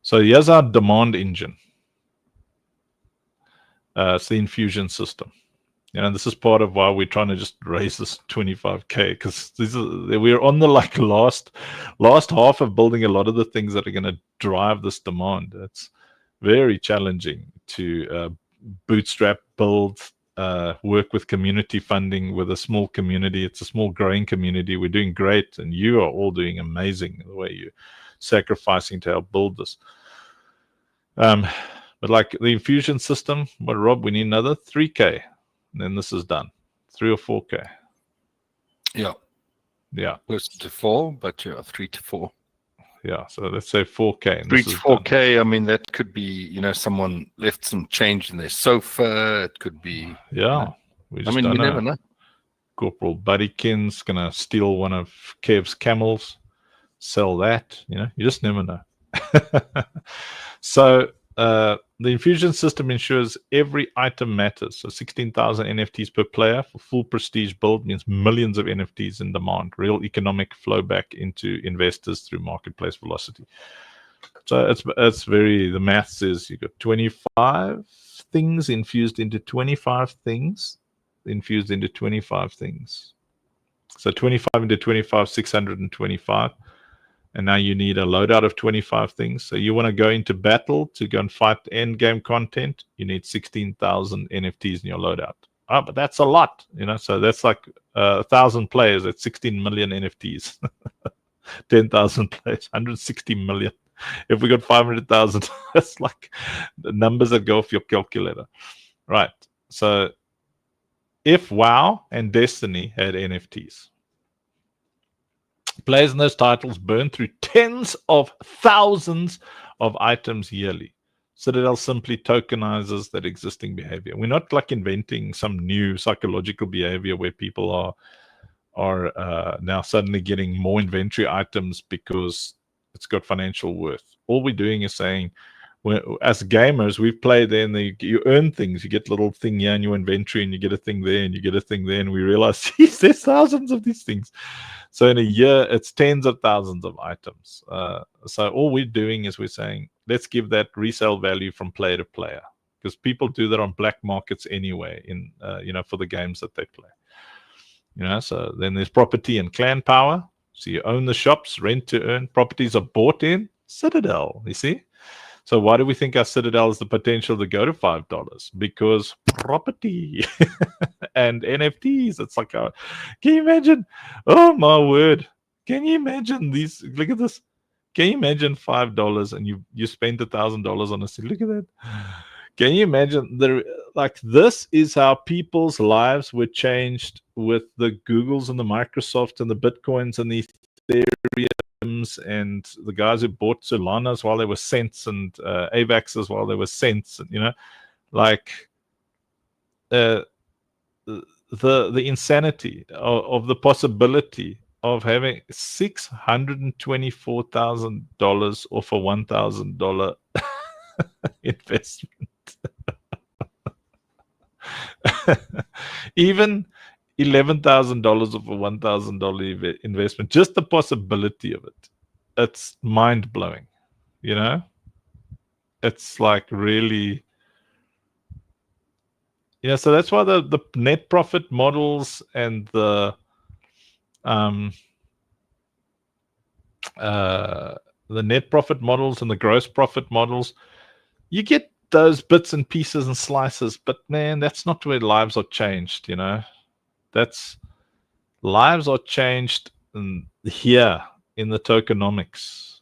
So here's our demand engine. It's the infusion system. This is part of why we're trying to just raise this 25K, because we're on the last half of building a lot of the things that are going to drive this demand. It's very challenging to bootstrap, build, work with community funding with a small community. It's a small growing community. We're doing great, and you are all doing amazing the way you're sacrificing to help build this. But like the infusion system, Rob, we need another 3K. And then this is done. 3 or 4K. Yeah. Close to 4, but 3 to 4. Yeah. So let's say 4K. And 3 to 4K. Done. I mean, that could be, someone left some change in their sofa. It could be. Yeah. We never know. Corporal Buddykins gonna steal one of Kev's camels, sell that. You just never know. So. The infusion system ensures every item matters. So 16,000 NFTs per player for full prestige build means millions of NFTs in demand. Real economic flow back into investors through marketplace velocity. So it's the math says you got 25 things infused into 25 things infused into 25 things. So 25 into 25, 625. And now you need a loadout of 25 things. So you want to go into battle to go and fight end game content. You need 16,000 NFTs in your loadout. Oh, but that's a lot, So that's like 1,000 players. That's 16 million NFTs. 10,000 players, 160 million. If we got 500,000, that's like the numbers that go off your calculator, right? So if WoW and Destiny had NFTs. Players in those titles burn through tens of thousands of items yearly. Citadel simply tokenizes that existing behavior. We're not like inventing some new psychological behavior where people are now suddenly getting more inventory items because it's got financial worth. All we're doing is saying, as gamers, we've played there, and you earn things. You get a little thing here in your inventory, and you get a thing there, and you get a thing there, and we realize, geez, there's thousands of these things. So in a year, it's tens of thousands of items. So all we're doing is we're saying, let's give that resale value from player to player, because people do that on black markets anyway, for the games that they play. So then there's property and clan power. So you own the shops, rent to earn. Properties are bought in Citadel, you see? So why do we think our Citadel has the potential to go to $5? Because property and NFTs. It's like, can you imagine? Oh my word! Can you imagine these? Look at this. Can you imagine $5 and you spent $1,000 on a city? Look at that. Can you imagine this is how people's lives were changed with the Googles and the Microsofts and the Bitcoins and the Ethereum and the guys who bought Solanas while they were cents and AVAXs while they were cents, and the insanity of the possibility of having $624,000 off a $1,000 investment. Even $11,000 of a $1,000 investment, just the possibility of it, it's mind-blowing. It's like really, so that's why the net profit models and the net profit models and the gross profit models, you get those bits and pieces and slices, but man, that's not where lives are changed. Lives are changed here in the tokenomics,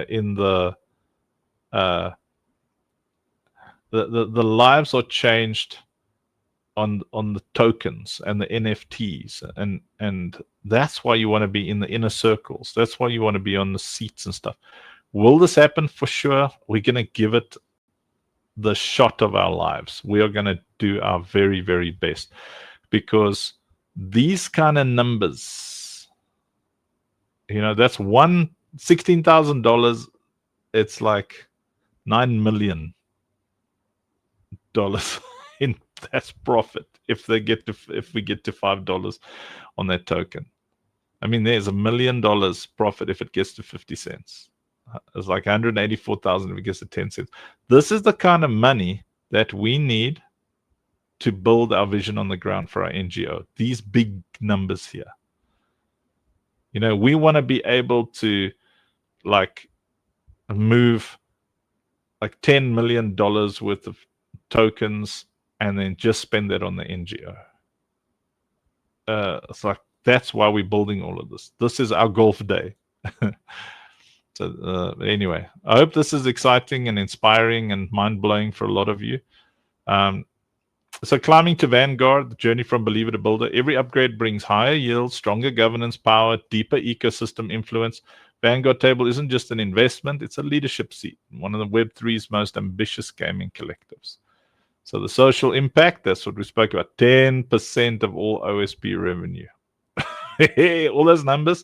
in the lives are changed on the tokens and the NFTs, and that's why you want to be in the inner circles. That's why you want to be on the seats and stuff. Will this happen? For sure. We're going to give it the shot of our lives. We are going to do our very, very best, because these kind of numbers, that's $16,000. It's like $9 million in that's profit if we get to $5 on that token. I mean, there's $1 million profit if it gets to 50 cents. It's like 184,000 if it gets to 10 cents. This is the kind of money that we need to build our vision on the ground for our NGO. These big numbers here. We want to be able to like move like $10 million worth of tokens and then just spend that on the NGO. It's like, that's why we're building all of this. This is our golf day. So anyway, I hope this is exciting and inspiring and mind-blowing for a lot of you. So climbing to Vanguard, the journey from believer to builder. Every upgrade brings higher yield, stronger governance power, deeper ecosystem influence. Vanguard Table isn't just an investment, it's a leadership seat, one of the Web3's most ambitious gaming collectives. So the social impact, that's what we spoke about, 10% of all OSP revenue. All those numbers,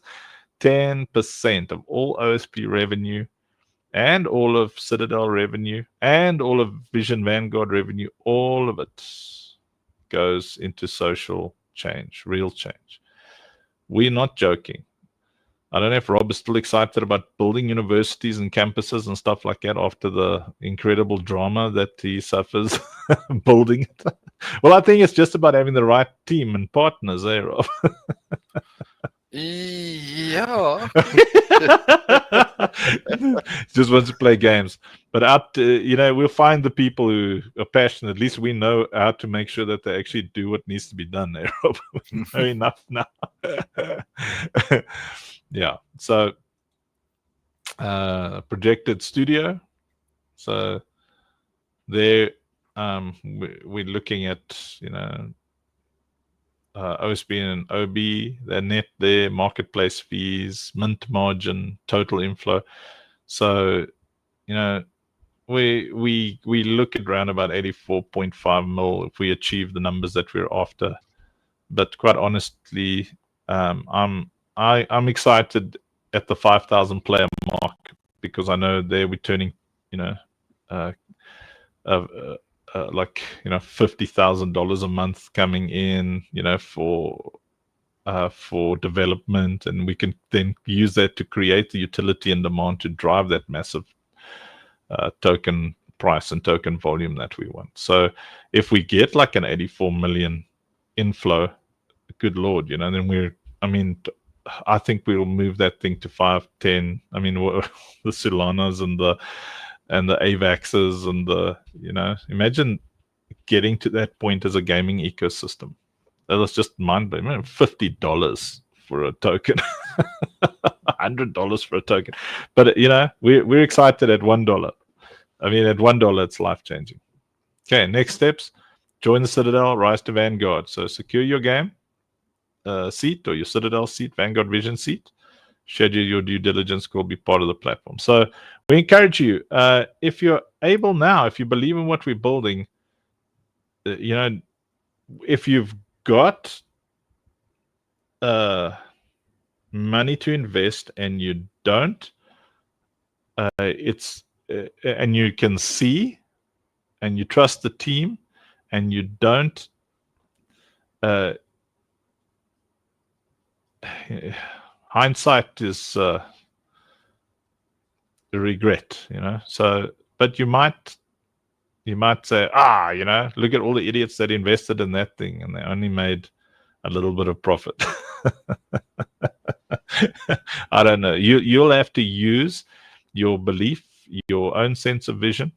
10% of all OSP revenue and all of Citadel revenue and all of Vision Vanguard revenue, all of it goes into social change, real change. We're not joking. I don't know if Rob is still excited about building universities and campuses and stuff like that after the incredible drama that he suffers building it. Well, I think it's just about having the right team and partners there, Rob. Yeah. Just wants to play games. But we'll find the people who are passionate. At least we know how to make sure that they actually do what needs to be done there, Rob. We know enough now. Yeah. So projected studio. So there we're looking at, OSP and OB, their net there, marketplace fees, mint margin, total inflow. So, we look at around about 84.5 mil if we achieve the numbers that we're after. But quite honestly, I'm excited at the 5,000 player mark, because I know there we're turning, like $50,000 a month coming in, for development, and we can then use that to create the utility and demand to drive that massive token price and token volume that we want. So if we get like an 84 million inflow, good Lord, then I think we'll move that thing to 5, 10. I mean, the Solanas and the AVAXs and imagine getting to that point as a gaming ecosystem. That was just mind-blowing. $50 for a token, $100 for a token. But we're excited at $1. I mean, at $1, it's life-changing. Okay, next steps: join the Citadel, rise to Vanguard. So secure your game seat or your Citadel seat, Vanguard Vision seat. Schedule your due diligence call, be part of the platform. So we encourage you, if you're able now, if you believe in what we're building, if you've got money to invest and you don't, and you can see and you trust the team and you don't, hindsight is regret, So, but you might say, look at all the idiots that invested in that thing and they only made a little bit of profit. I don't know. You'll have to use your belief, your own sense of vision,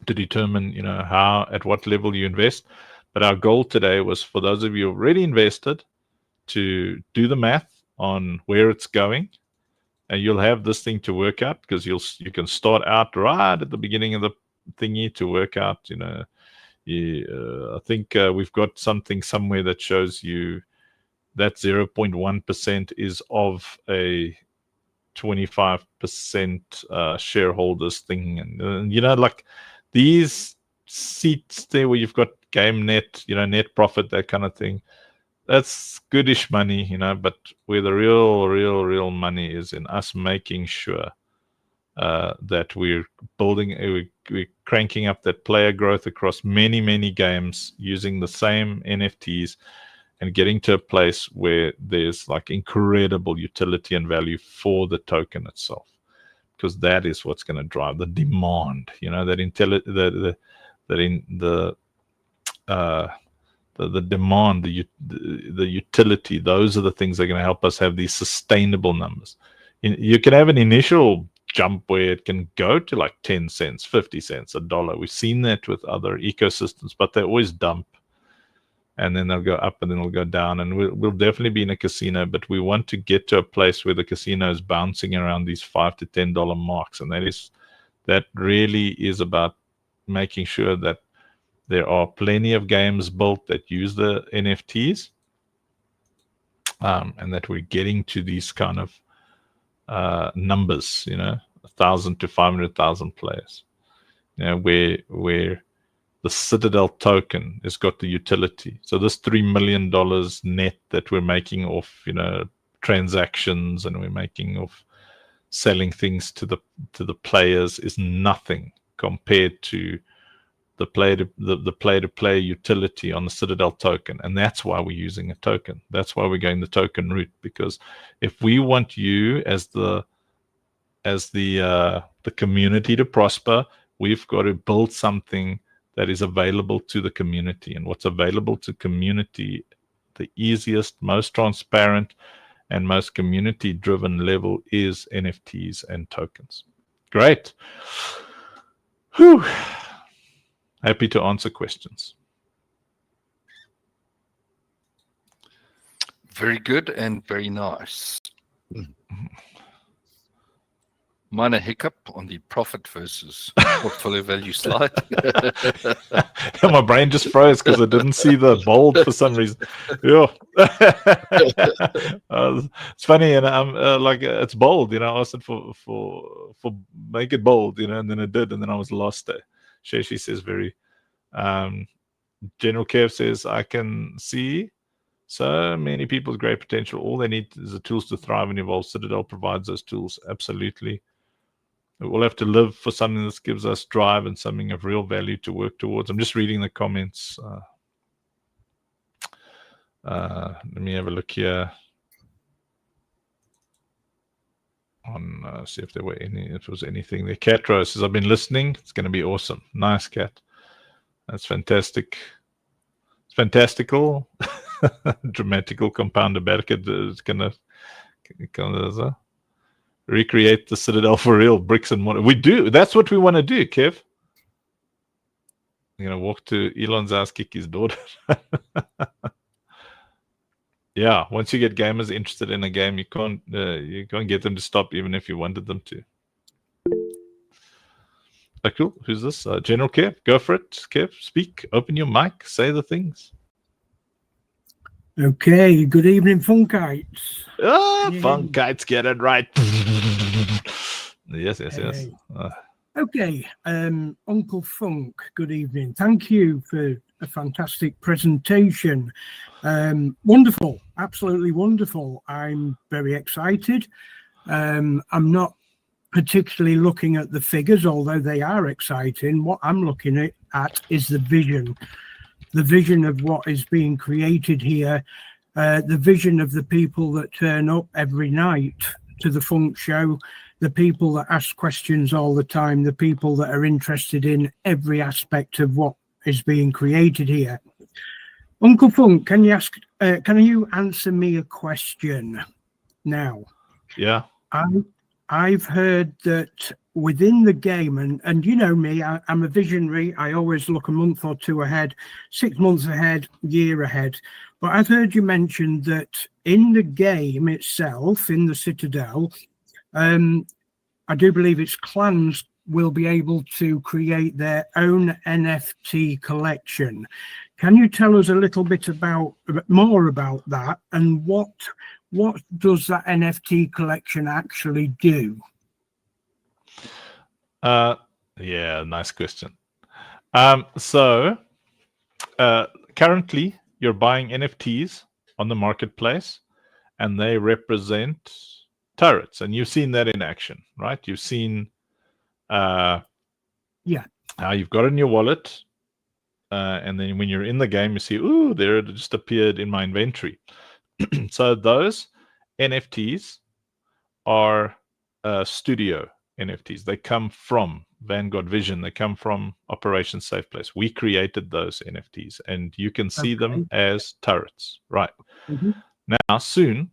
to determine, how, at what level you invest. But our goal today was for those of you who already invested to do the math on where it's going, and you'll have this thing to work out, because you can start out right at the beginning of the thingy to work out, I think we've got something somewhere that shows you that 0.1% is of a 25% shareholders thing, and like these seats there where you've got game net, net profit, that kind of thing. That's goodish money, but where the real money is in us making sure that we're building, we're cranking up that player growth across many games using the same NFTs and getting to a place where there's like incredible utility and value for the token itself, because that is what's going to drive the demand. The demand, the utility. Those are the things that are going to help us have these sustainable numbers. You can have an initial jump where it can go to like 10 cents, 50 cents, $1. We've seen that with other ecosystems, but they always dump. And then they'll go up and then they'll go down. And we'll definitely be in a casino, but we want to get to a place where the casino is bouncing around these $5 to $10 marks. And that really is about making sure that there are plenty of games built that use the NFTs, and that we're getting to these kind of numbers, 1,000 to 500,000 players, where the Citadel token has got the utility. So this $3 million net that we're making off, transactions, and we're making off selling things to the players is nothing compared to the player-to-player utility on the Citadel token. And that's why we're using a token. That's why we're going the token route, because if we want you as the community to prosper, we've got to build something that is available to the community. And what's available to community, the easiest, most transparent, and most community-driven level is NFTs and tokens. Great. Whew. Happy to answer questions. Very good and very nice. Minor hiccup on the profit versus portfolio value slide. My brain just froze because I didn't see the bold for some reason. Yeah. It's funny, and I'm it's bold. I asked it for make it bold, and then it did, and then I was lost there. She says very. General Kev says, I can see so many people with great potential. All they need is the tools to thrive and evolve. Citadel provides those tools. Absolutely. We'll have to live for something that gives us drive and something of real value to work towards. I'm just reading the comments. Let me have a look here on see if there was anything there. Cat Rose says, I've been listening. It's going to be awesome. Nice, Cat. That's fantastic. It's fantastical. Dramatical compounder Berket is going to recreate the Citadel for real, bricks and mortar. We do. That's what we want to do, Kev. You're going to walk to Elon's house, kick his daughter. Yeah, once you get gamers interested in a game, you can't get them to stop even if you wanted them to. Cool. Who's this? General Kev. Go for it, Kev. Speak. Open your mic. Say the things. Okay. Good evening, Funkites. Funkites, get it right. Yes. Okay. Uncle Funk, good evening. Thank you for a fantastic presentation. Wonderful. Absolutely wonderful. I'm very excited. I'm not particularly looking at the figures, although they are exciting. What I'm looking at is the vision of what is being created here, the vision of the people that turn up every night to the Funk Show, the people that ask questions all the time, the people that are interested in every aspect of what is being created here. Uncle Funk, can you answer me a question now? Yeah. I've heard that within the game, and you know me, I'm a visionary. I always look a month or two ahead, 6 months ahead, year ahead. But I've heard you mention that in the game itself, in the Citadel, I do believe it's clans will be able to create their own NFT collection. Can you tell us a little bit more about that, and what does that NFT collection actually do? Yeah, nice question. So currently you're buying NFTs on the marketplace, and they represent turrets, and you've seen that in action, right? You've seen how you've got it in your wallet, and then when you're in the game, you see, ooh, there it just appeared in my inventory. So those NFTs are studio NFTs. They come from Vanguard Vision. They come from Operation Safe Place. We created those NFTs, and you can see them as turrets, right? Now, soon,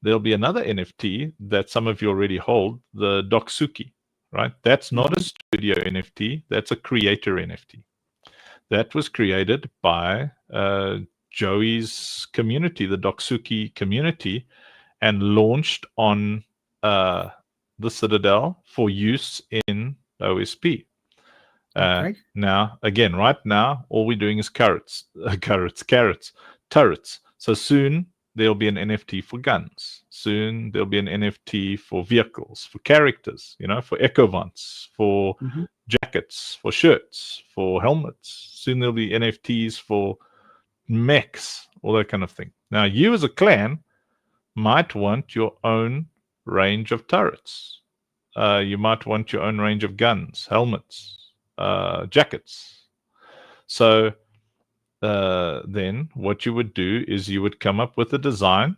there'll be another NFT that some of you already hold, the Doksuki, right? That's not a studio NFT. That's a creator NFT. That was created by Joey's community, the Doksuki community, and launched on the Citadel for use in OSP. Now, again, right now, all we're doing is turrets. So soon there'll be an NFT for guns. Soon there'll be an NFT for vehicles, for characters, for ecovants, for jackets, for shirts, for helmets. Soon there'll be NFTs for mechs, all that kind of thing. Now, you as a clan might want your own range of turrets. You might want your own range of guns, helmets, jackets. So then what you would do is you would come up with a design,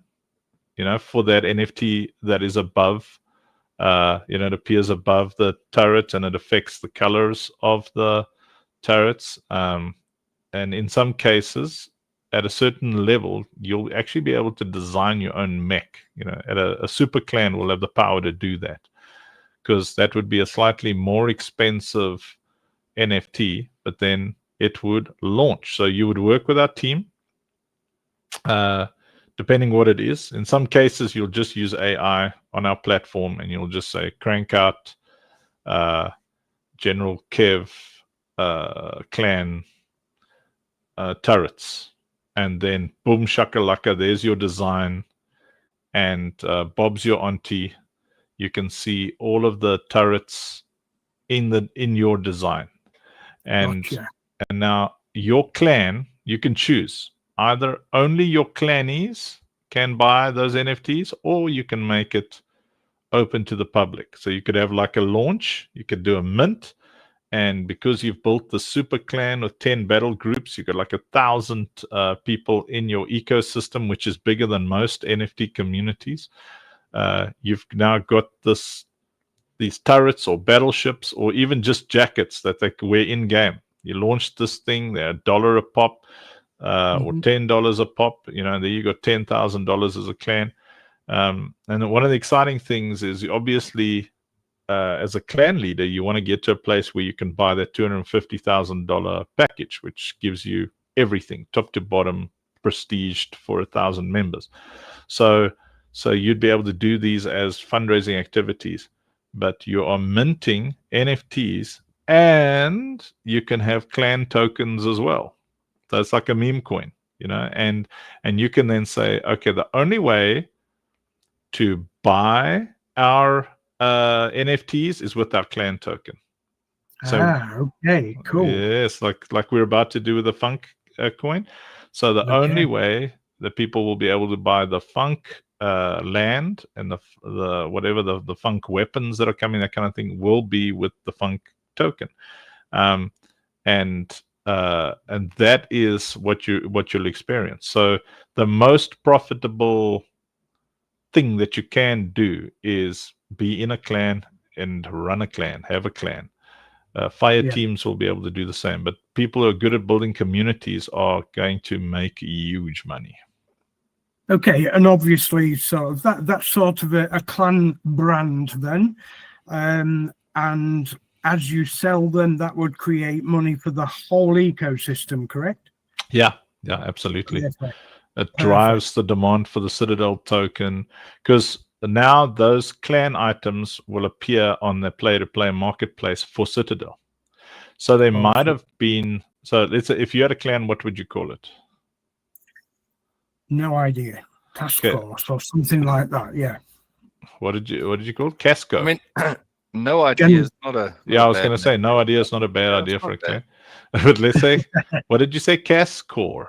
for that NFT that is above, it appears above the turret, and it affects the colors of the turrets. And in some cases, at a certain level, you'll actually be able to design your own mech. At a super clan will have the power to do that, because that would be a slightly more expensive NFT, but then it would launch. So you would work with our team, depending what it is. In some cases, you'll just use AI on our platform, and you'll just say, crank out General Kev clan turrets. And then boom shakalaka, there's your design, and Bob's your auntie. You can see all of the turrets in your design. And now your clan, you can choose. Either only your clannies can buy those NFTs, or you can make it open to the public. So you could have like a launch, you could do a mint, and because you've built the super clan with 10 battle groups, you've got like 1,000 people in your ecosystem, which is bigger than most NFT communities. You've now got these turrets or battleships, or even just jackets that they wear in game. You launched this thing, they're $1 a pop, or $10 a pop. There you got $10,000 as a clan. And one of the exciting things is, obviously, as a clan leader, you want to get to a place where you can buy that $250,000 package, which gives you everything, top to bottom, prestiged for 1,000 members. So you'd be able to do these as fundraising activities, but you are minting NFTs, and you can have clan tokens as well. So it's like a meme coin, and you can then say, okay, the only way to buy our NFTs is with our clan token. So, okay, cool. Yes, like we're about to do with the Funk coin. So the only way that people will be able to buy the Funk land and the whatever the Funk weapons that are coming, that kind of thing, will be with the Funk token, and that is what you'll experience. So the most profitable thing that you can do is be in a clan and run a clan, have a clan. Fire teams will be able to do the same, but people who are good at building communities are going to make huge money. Okay, and obviously, so that's sort of a clan brand then, and as you sell them, that would create money for the whole ecosystem, correct? Yeah, absolutely. It drives the demand for the Citadel token, because now those clan items will appear on the play-to-play marketplace for Citadel. So they might have been. So let's say if you had a clan, what would you call it? No idea. Task force or something like that. Yeah. What did you call it? Casco? I mean, no idea is not a. I was going to say no idea is not a bad idea for a clan. But let's say, what did you say? Cascore?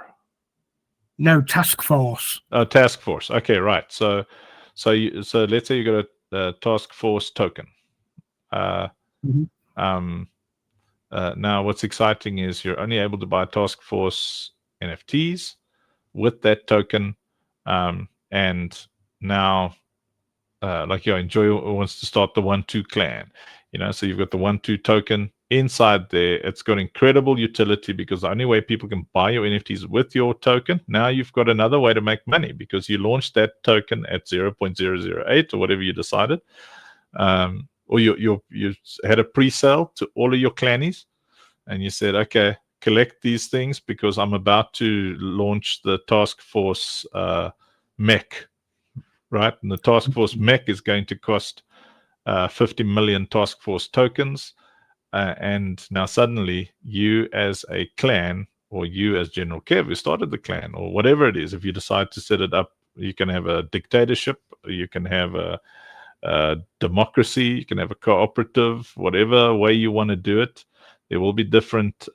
No, task force. Oh, task force. Okay, right. So let's say you got a task force token. Now, what's exciting is you're only able to buy task force NFTs with that token, and now, like Enjoy wants to start the 1-2 clan. So you've got the 1-2 token inside there. It's got incredible utility because the only way people can buy your NFTs with your token. Now you've got another way to make money because you launched that token at 0.008 or whatever you decided, or you had a pre-sale to all of your clannies, and you said, okay, collect these things because I'm about to launch the task force mech, right? And the task force mech is going to cost 50 million task force tokens, and now suddenly you as a clan, or you as General Kev who started the clan, or whatever it is, if you decide to set it up, you can have a dictatorship, you can have a democracy, you can have a cooperative, whatever way you want to do it. There will be different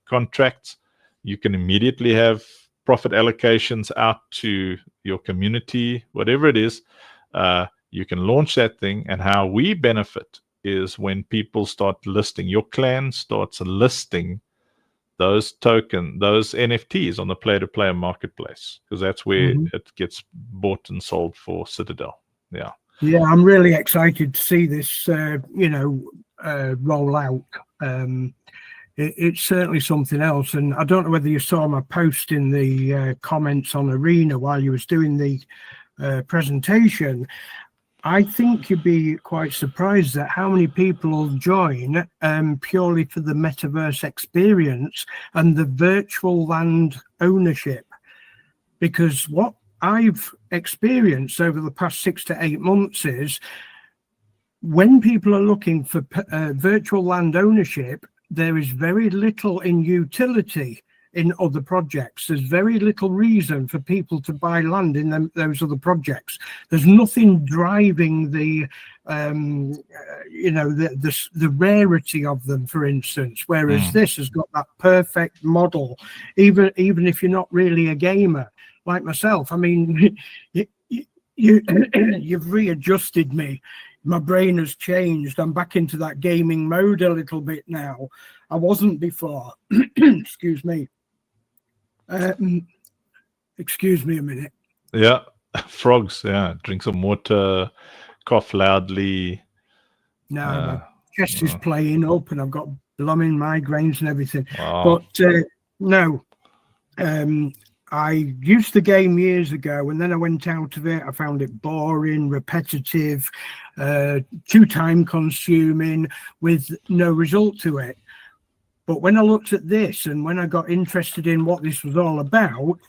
contracts. You can immediately have profit allocations out to your community, whatever it is. You can launch that thing, and how we benefit is when people start listing, your clan starts listing those NFTs on the player-to-player marketplace, because that's where it gets bought and sold for Citadel. Yeah, I'm really excited to see this, roll out. It's certainly something else, and I don't know whether you saw my post in the comments on Arena while you was doing the presentation. I think you'd be quite surprised at how many people will join purely for the metaverse experience and the virtual land ownership. Because what I've experienced over the past 6 to 8 months is when people are looking for virtual land ownership, there is very little in utility in other projects. There's very little reason for people to buy land in those other projects. There's nothing driving the rarity of them, for instance, whereas this has got that perfect model, even if you're not really a gamer like myself. I mean, you've readjusted me. My brain has changed. I'm back into that gaming mode a little bit now. I wasn't before. Excuse me. Excuse me a minute. Yeah, frogs. Yeah, drink some water, cough loudly. No, my chest is playing up, and I've got blooming migraines and everything. Wow. But no, I used the game years ago, and then I went out of it. I found it boring, repetitive, too time consuming, with no result to it. But when I looked at this, and when I got interested in what this was all about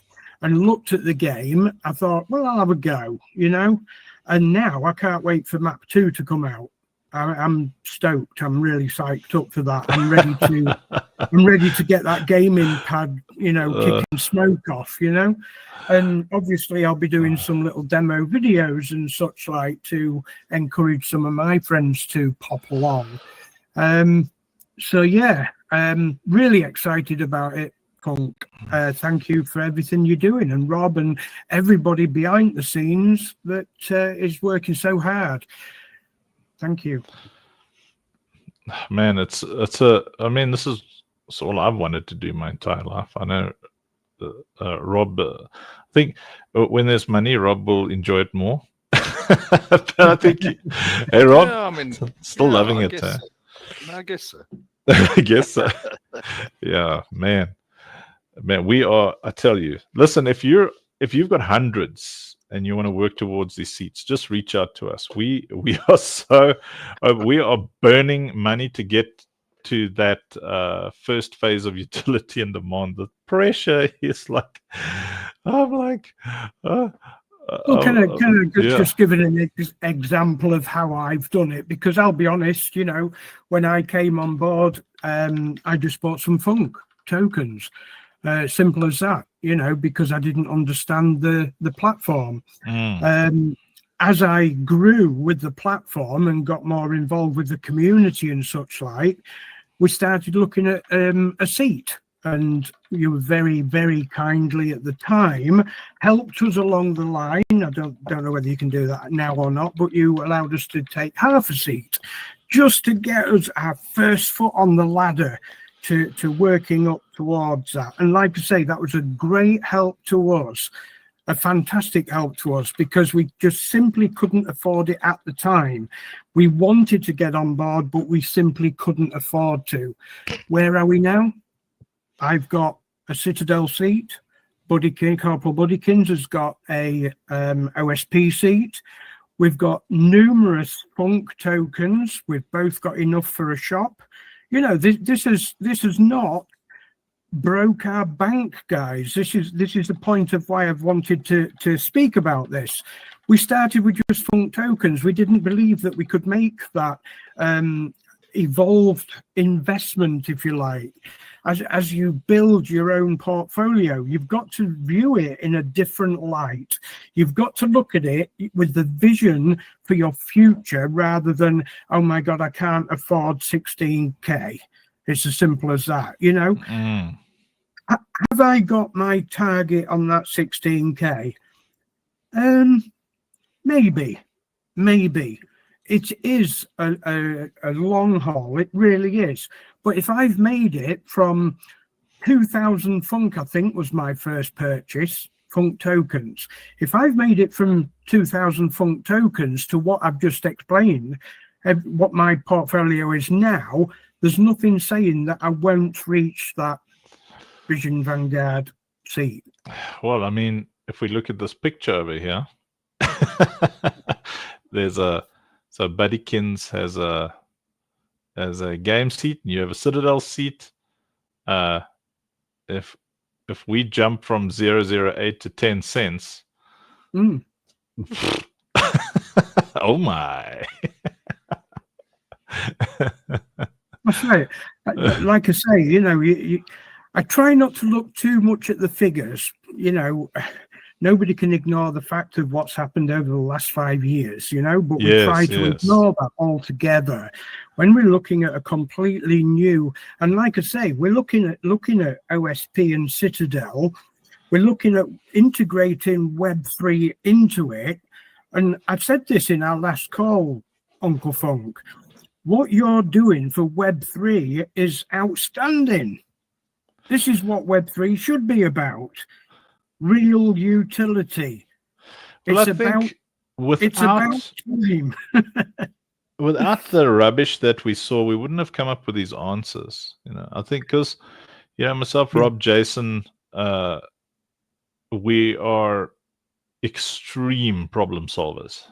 and looked at the game, I thought, well, I'll have a go, and now I can't wait for map 2 to come out. I'm stoked. I'm really psyched up for that. I'm ready to get that gaming pad, kicking smoke off, and obviously I'll be doing some little demo videos and such like to encourage some of my friends to pop along. So yeah, really excited about it, Funk. Thank you for everything you're doing, and Rob and everybody behind the scenes that is working so hard. Thank you. Man, this is all I've wanted to do my entire life. I know Rob, I think when there's money, Rob will enjoy it more. But I think, hey Rob, still loving it. I guess so. I guess so. Yeah, man, we are. I tell you, listen. If you've got hundreds and you want to work towards these seats, just reach out to us. We are burning money to get to that first phase of utility and demand. The pressure is like, I'm like, Well, can I yeah. just give an example of how I've done it? Because I'll be honest, when I came on board, I just bought some Funk tokens. Simple as that, because I didn't understand the platform. As I grew with the platform and got more involved with the community and such like, we started looking at a seat. And you were very, very kindly at the time helped us along the line. I don't know whether you can do that now or not, but you allowed us to take half a seat just to get us our first foot on the ladder to working up towards that. And like I say, that was a great help to us, a fantastic help to us, because we just simply couldn't afford it at the time. We wanted to get on board, but we simply couldn't afford to. Where are we now? I've got a Citadel seat. Corporal Buddykins has got a OSP seat. We've got numerous Funk tokens. We've both got enough for a shop. This is not broke our bank, guys. This is the point of why I've wanted to speak about this. We started with just Funk tokens. We didn't believe that we could make that evolved investment, if you like. As you build your own portfolio, you've got to view it in a different light. You've got to look at it with the vision for your future rather than, oh my God, I can't afford 16K. It's as simple as that, Have I got my target on that 16K? Maybe. It is a long haul. It really is. But if I've made it from 2,000 Funk, I think was my first purchase, Funk tokens. If I've made it from 2,000 Funk tokens to what I've just explained, what my portfolio is now, there's nothing saying that I won't reach that Vision Vanguard seat. Well, I mean, if we look at this picture over here, there's so Buddykins has a game seat, and you have a Citadel seat. If we jump from 0.08 to 10 cents, oh my! That's right. Like I say, I try not to look too much at the figures. Nobody can ignore the fact of what's happened over the last 5 years, but we try to ignore that altogether. When we're looking at a completely new, and like I say, we're looking at OSP and Citadel, we're looking at integrating Web3 into it. And I've said this in our last call, Uncle Funk, what you're doing for Web3 is outstanding. This is what Web3 should be about. Real utility. Well, it's about time. Without the rubbish that we saw, we wouldn't have come up with these answers. I think because, myself, Rob, Jason, we are extreme problem solvers.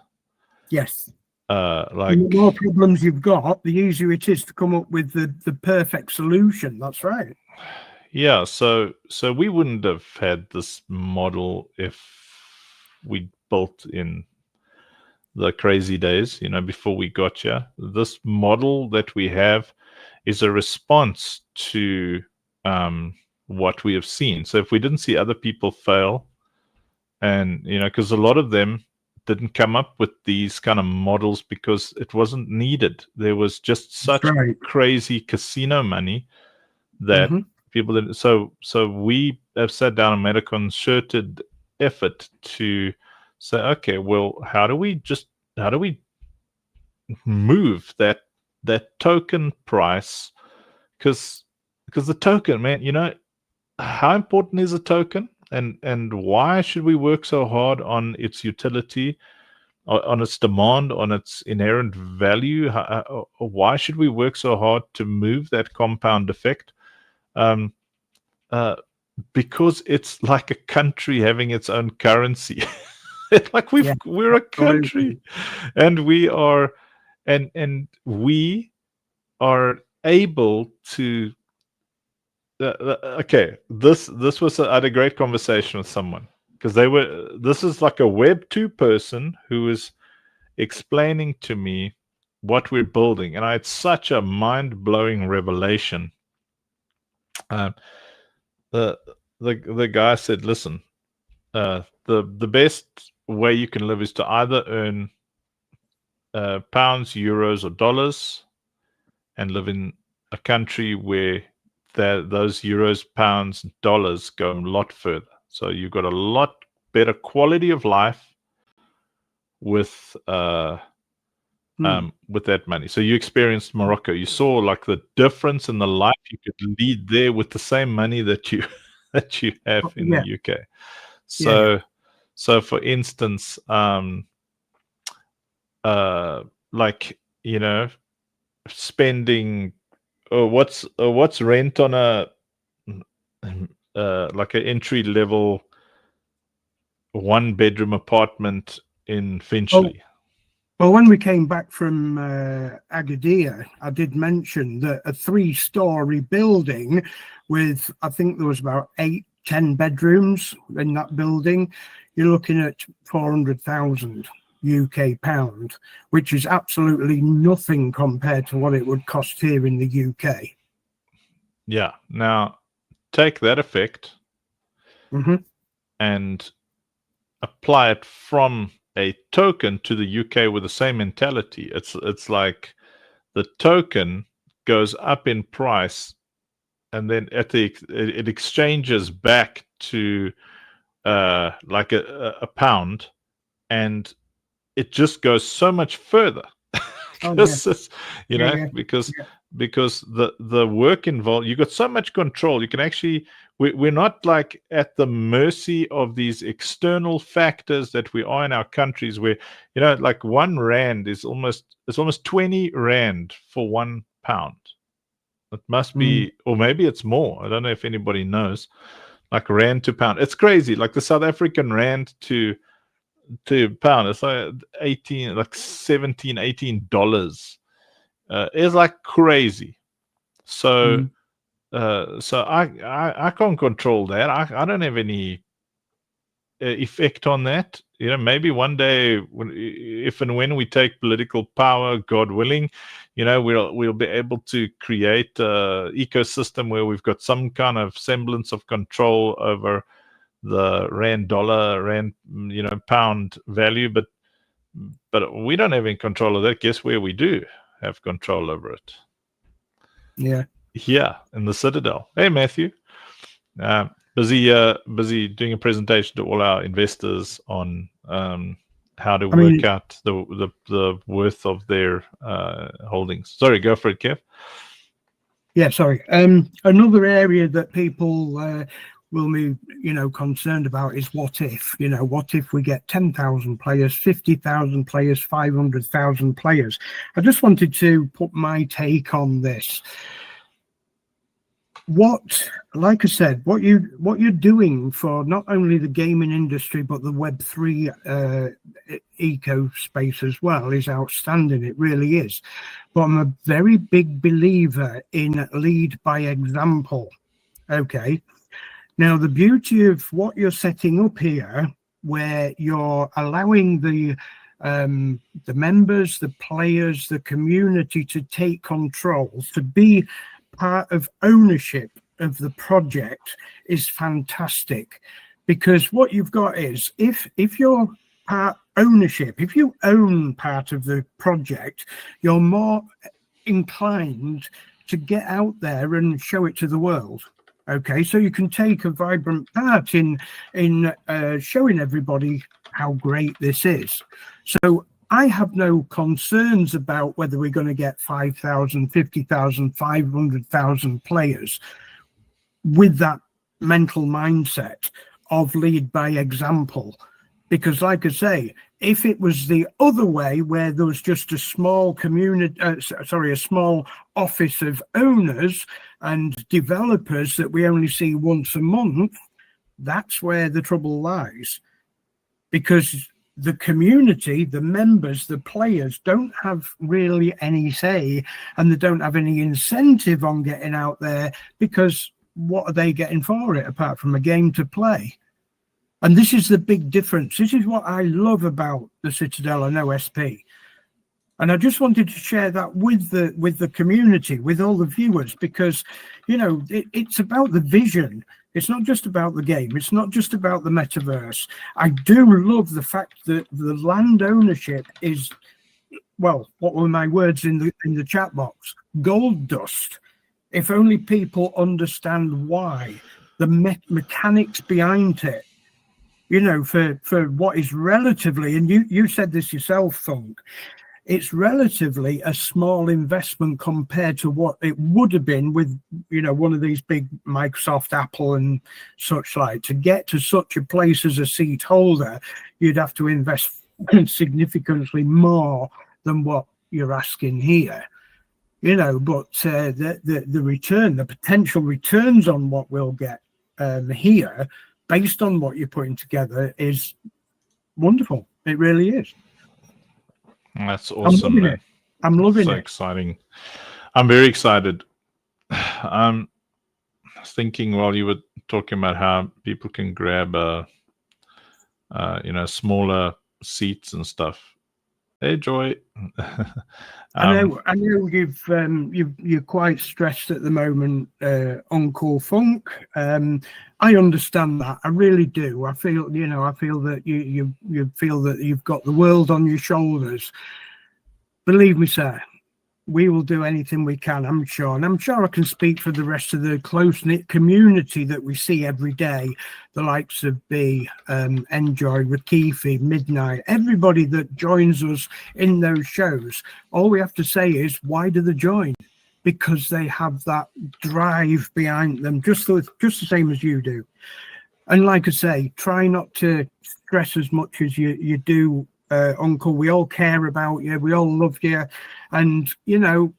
Yes. Like the more problems you've got, the easier it is to come up with the perfect solution. That's right. Yeah, so we wouldn't have had this model if we built in the crazy days, before we got here. This model that we have is a response to what we have seen. So if we didn't see other people fail, and because a lot of them didn't come up with these kind of models because it wasn't needed. There was just such crazy casino money that people didn't. So we have sat down and made a concerted effort to say, okay, well, how do we move that token price? Because the token, man, how important is a token, and why should we work so hard on its utility, on its demand, on its inherent value? Why should we work so hard to move that compound effect? Because it's like a country having its own currency. Like we're a country, and we are able to. Okay, this was I had a great conversation with someone, because this is like a Web 2 person who was explaining to me what we're building, and I had such a mind-blowing revelation. The guy said, listen, the best way you can live is to either earn pounds, euros, or dollars, and live in a country where those euros, pounds, dollars go a lot further. So you've got a lot better quality of life with that money. So you experienced Morocco. You saw like the difference in the life you could lead there with the same money that you have in the UK. So for instance, like, you know, spending what's rent on a like an entry level 1-bedroom apartment in Finchley? Well, when we came back from Agadir, I did mention that a 3-story building with, I think there was about 8-10 bedrooms in that building, you're looking at 400,000 UK pound, which is absolutely nothing compared to what it would cost here in the UK. Yeah. Now, take that effect and apply it from a token to the UK with the same mentality. It's like the token goes up in price, and then it exchanges back to like a pound, and it just goes so much further. Because the work involved, you got so much control. You can actually, we're not like at the mercy of these external factors that we are in our countries, where, you know, like 1 rand is almost 20 rand for 1 pound. It must be, or maybe it's more. I don't know if anybody knows. Like rand to pound, it's crazy. Like the South African rand to pound, it's like $18. It's like crazy. So I can't control that. I don't have any effect on that. You know, maybe one day, if and when we take political power, God willing, you know, we'll be able to create a ecosystem where we've got some kind of semblance of control over the rand, dollar, rand, you know, pound value, but we don't have any control of that. Guess where we do have control over it? Here in the Citadel. Hey, Matthew. Busy doing a presentation to all our investors on how to work out the worth of their holdings. Sorry, go for it, Kev. Yeah, sorry. Another area that people will be, you know, concerned about is what if, you know, what if we get 10,000 players, 50,000 players, 500,000 players? I just wanted to put my take on this. Like I said, what you're doing for not only the gaming industry but the Web3 eco space as well is outstanding. It really is. But I'm a very big believer in lead by example. Okay. Now, the beauty of what you're setting up here, where you're allowing the members, the players, the community to take control, to be part of ownership of the project, is fantastic. Because what you've got is, if you're part ownership, if you own part of the project, you're more inclined to get out there and show it to the world. Okay, so you can take a vibrant part in showing everybody how great this is. So I have no concerns about whether we're going to get 5,000, 50,000, 500,000 players with that mental mindset of lead by example. Because like I say, if it was the other way, where there was just a small community, a small office of owners and developers that we only see once a month, that's where the trouble lies. Because the community, the members, the players don't have really any say, and they don't have any incentive on getting out there, because what are they getting for it apart from a game to play? And this is the big difference. This is what I love about the Citadel and OSP. And I just wanted to share that with the community, with all the viewers, because, you know, it's about the vision. It's not just about the game. It's not just about the metaverse. I do love the fact that the land ownership is, well, what were my words in the chat box? Gold dust. If only people understand why, the mechanics behind it, you know, for what is relatively, and you said this yourself, Funk, it's relatively a small investment compared to what it would have been with, you know, one of these big Microsoft, Apple and such like. To get to such a place as a seat holder, you'd have to invest significantly more than what you're asking here. You know, but the return, the potential returns on what we'll get here, based on what you're putting together, is wonderful. It really is. That's awesome, man. I'm loving it. So exciting. I'm very excited. I was thinking while you were talking about how people can grab you know, smaller seats and stuff. Hey, Joy. I know you're quite stressed at the moment, Uncle Funk. I understand that. I really do. I feel, you know, that you feel that you've got the world on your shoulders. Believe me, sir, we will do anything we can, I'm sure. And I'm sure I can speak for the rest of the close-knit community that we see every day, the likes of B, Enjoy, Rakifi, Midnight, everybody that joins us in those shows. All we have to say is, why do they join? Because they have that drive behind them, just the same as you do. And like I say, try not to stress as much as you do, Uncle. We all care about you. We all love you. And, you know,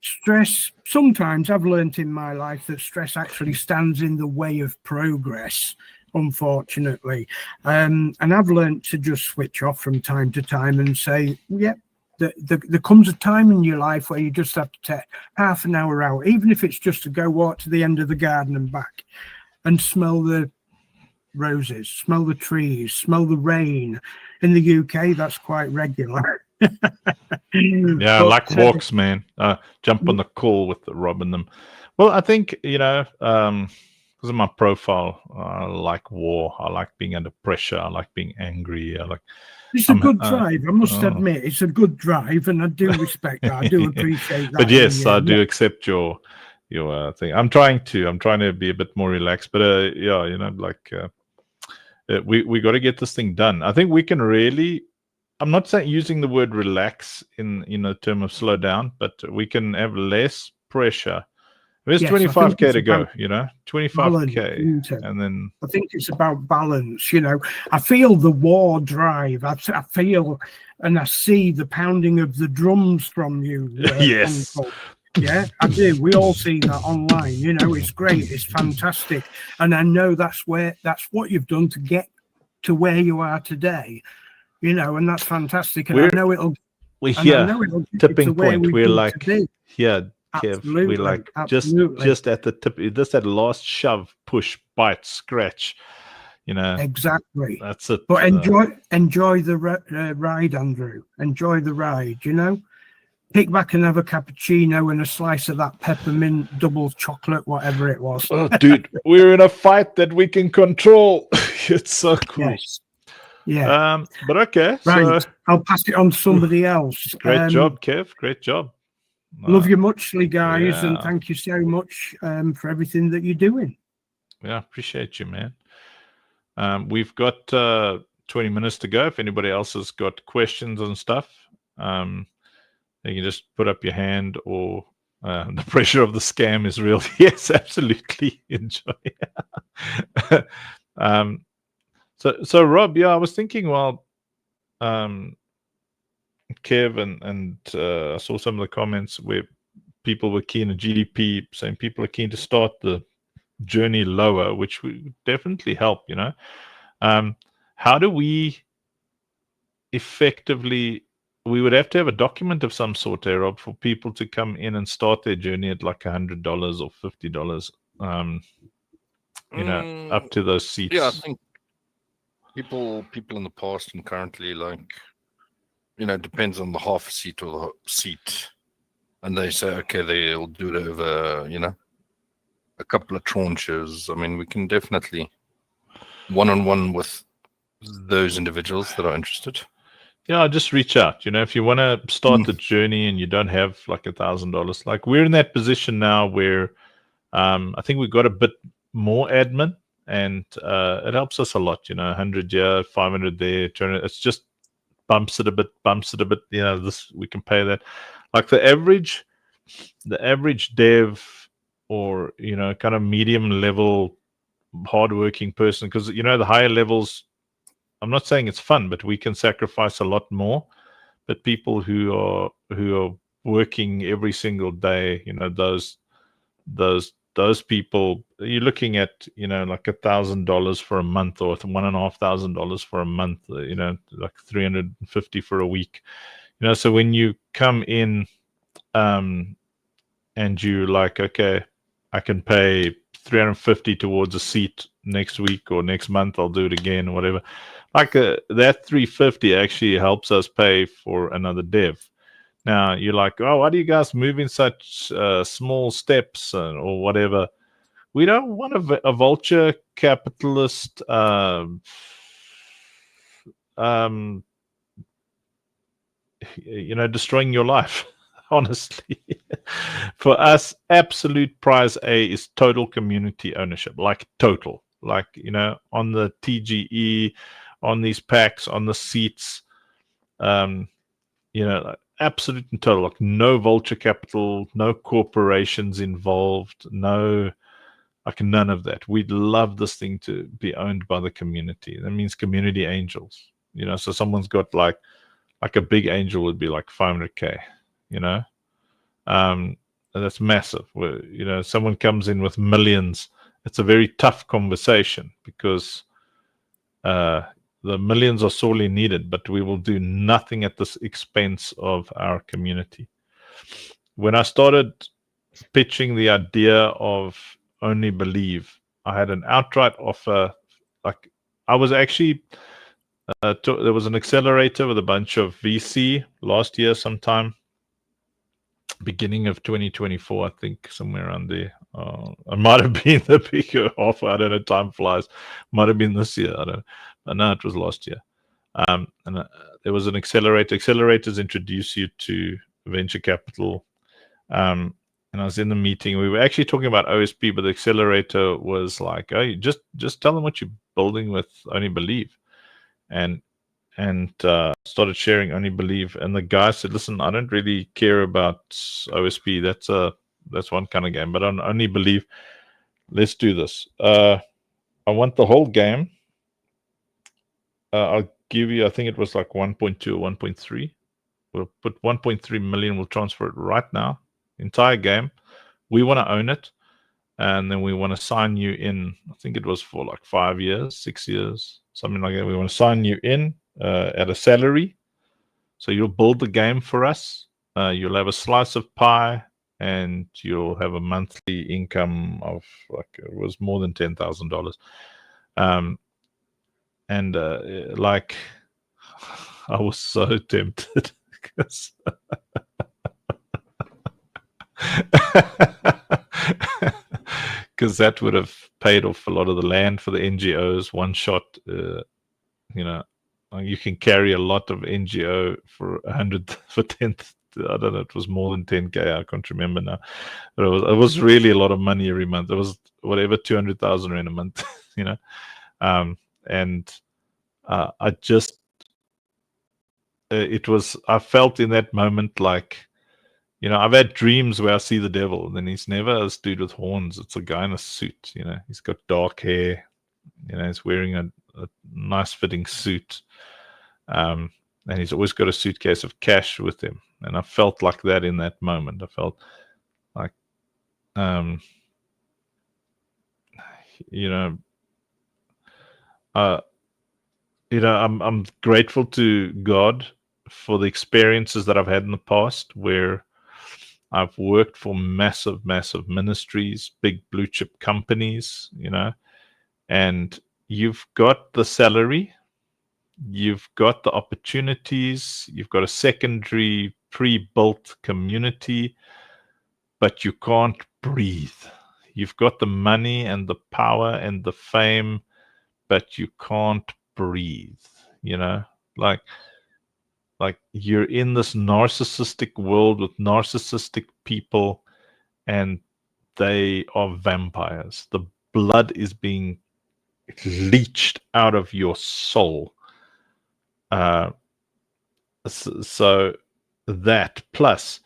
stress, sometimes I've learned in my life that stress actually stands in the way of progress, unfortunately. And I've learned to just switch off from time to time and say, yep, there comes a time in your life where you just have to take half an hour out, even if it's just to go walk to the end of the garden and back and smell the roses, smell the trees, smell the rain. In the UK, that's quite regular. Yeah, but, like walks, man. Jump on the call with Rob and them. Well, I think, you know, because of my profile, I like war. I like being under pressure. I like being angry. It's a good drive. I must admit, it's a good drive, and I do respect that. I do appreciate that. But yes, I do accept your thing. I'm trying to be a bit more relaxed. But yeah, you know, like we got to get this thing done. I think we can really. I'm not saying using the word relax in term of slow down, but we can have less pressure. There's 25K to go, you know, 25K, and then I think it's about balance. You know, I feel the war drive. I feel and I see the pounding of the drums from you. Yes. Uncle. Yeah, I do. We all see that online. You know, it's great. It's fantastic. And I know that's what you've done to get to where you are today. You know, and that's fantastic. And I know it'll. We're here. Tipping point. We're like here, Kev. Absolutely, we're like absolutely. just at the tip. Just that last shove, push, bite, scratch. You know. Exactly. That's it. But enjoy the ride, Andrew. Enjoy the ride. You know. Pick back and have a cappuccino and a slice of that peppermint double chocolate, whatever it was. Oh, dude, we're in a fight that we can control. It's so cool. Yes. Yeah. But okay. Right. So, I'll pass it on to somebody else. Great job, Kev. Great job. Love you muchly, guys, yeah. and thank you so much for everything that you're doing. Yeah, appreciate you, man. We've got 20 minutes to go. If anybody else has got questions and stuff, you can just put up your hand, or the pressure of the scam is real. Yes, absolutely. Enjoy. So Rob, yeah, I was thinking, well, Kev and I saw some of the comments where people were keen on GDP, saying people are keen to start the journey lower, which would definitely help, you know. How do we effectively, we would have to have a document of some sort there, Rob, for people to come in and start their journey at like $100 or $50, you know, up to those seats. Yeah, I think People in the past and currently, like, depends on the half seat or the seat, and they say, okay, they'll do it over, a couple of tranches. I mean, we can definitely one-on-one with those individuals that are interested. Yeah, just reach out. If you want to start the journey and you don't have like $1,000, like we're in that position now where I think we've got a bit more admin, and it helps us a lot. 100 here, 500 there, 200. It's just bumps it a bit. This, we can pay that. Like the average dev, or kind of medium level hardworking person, because the higher levels, I'm not saying it's fun, but we can sacrifice a lot more. But people who are working every single day, those people, you're looking at like $1,000 for a month, or $1,500 for a month, like 350 for a week. So when you come in and you like, okay, I can pay 350 towards a seat next week or next month, I'll do it again or whatever, like that 350 actually helps us pay for another dev. Now you're like, oh, why do you guys move in such small steps or whatever? We don't want a vulture capitalist destroying your life. Honestly, for us, absolute prize A is total community ownership, like total, like on the TGE, on these packs, on the seats, like absolute and total, like no vulture capital, no corporations involved, no, like none of that. We'd love this thing to be owned by the community. That means community angels. So someone's got like a big angel would be like 500K. That's massive. Where someone comes in with millions, it's a very tough conversation, because the millions are sorely needed, but we will do nothing at this expense of our community. When I started pitching the idea of Only Believe, I had an outright offer. Like I was actually there was an accelerator with a bunch of VC last year sometime, beginning of 2024, I think, somewhere around there. It might have been the bigger offer. I don't know. Time flies. Might have been this year. I don't know. But no, it was last year. And there was an accelerator. Accelerators introduce you to venture capital. And I was in the meeting. We were actually talking about OSP, but the accelerator was like, "Oh, just tell them what you're building with Only Believe," and started sharing Only Believe. And the guy said, "Listen, I don't really care about OSP. That's one kind of game, but on Only Believe, let's do this. I want the whole game. I'll give you, I think it was like 1.2 or 1.3. We'll put 1.3 million. We'll transfer it right now. Entire game. We want to own it. And then we want to sign you in. I think it was for like 5 years, 6 years, something like that. We want to sign you in at a salary. So you'll build the game for us. You'll have a slice of pie, and you'll have a monthly income of like, it was more than $10,000. And like, I was so tempted because that would have paid off a lot of the land for the NGOs. One shot, you can carry a lot of NGO for 100 for 10. I don't know. It was more than 10K. I can't remember now, but it was really a lot of money every month. It was whatever 200,000 in a month, and I just I felt in that moment like, I've had dreams where I see the devil, and then he's never a dude with horns. It's a guy in a suit. He's got dark hair. He's wearing a nice fitting suit, and he's always got a suitcase of cash with him. And I felt like that in that moment. I felt like, I'm grateful to God for the experiences that I've had in the past, where I've worked for massive, massive ministries, big blue chip companies, and you've got the salary, you've got the opportunities, you've got a secondary pre-built community, but you can't breathe. You've got the money and the power and the fame, but you can't breathe, you know, like you're in this narcissistic world with narcissistic people, and they are vampires. The blood is being leached out of your soul. So that plus,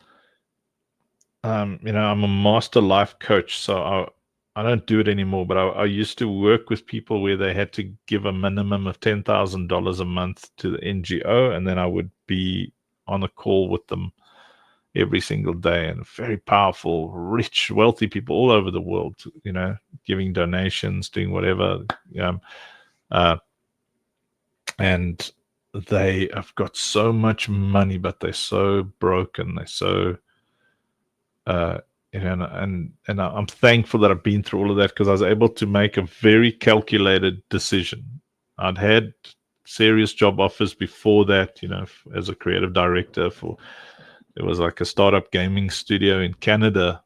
you know, I'm a master life coach, so I don't do it anymore, but I used to work with people where they had to give a minimum of $10,000 a month to the NGO, and then I would be on a call with them every single day, and very powerful, rich, wealthy people all over the world, you know, giving donations, doing whatever. And they have got so much money, but they're so broken. They're so, you know, and I'm thankful that I've been through all of that, because I was able to make a very calculated decision. I'd had serious job offers before that, you know, as a creative director it was like a startup gaming studio in Canada.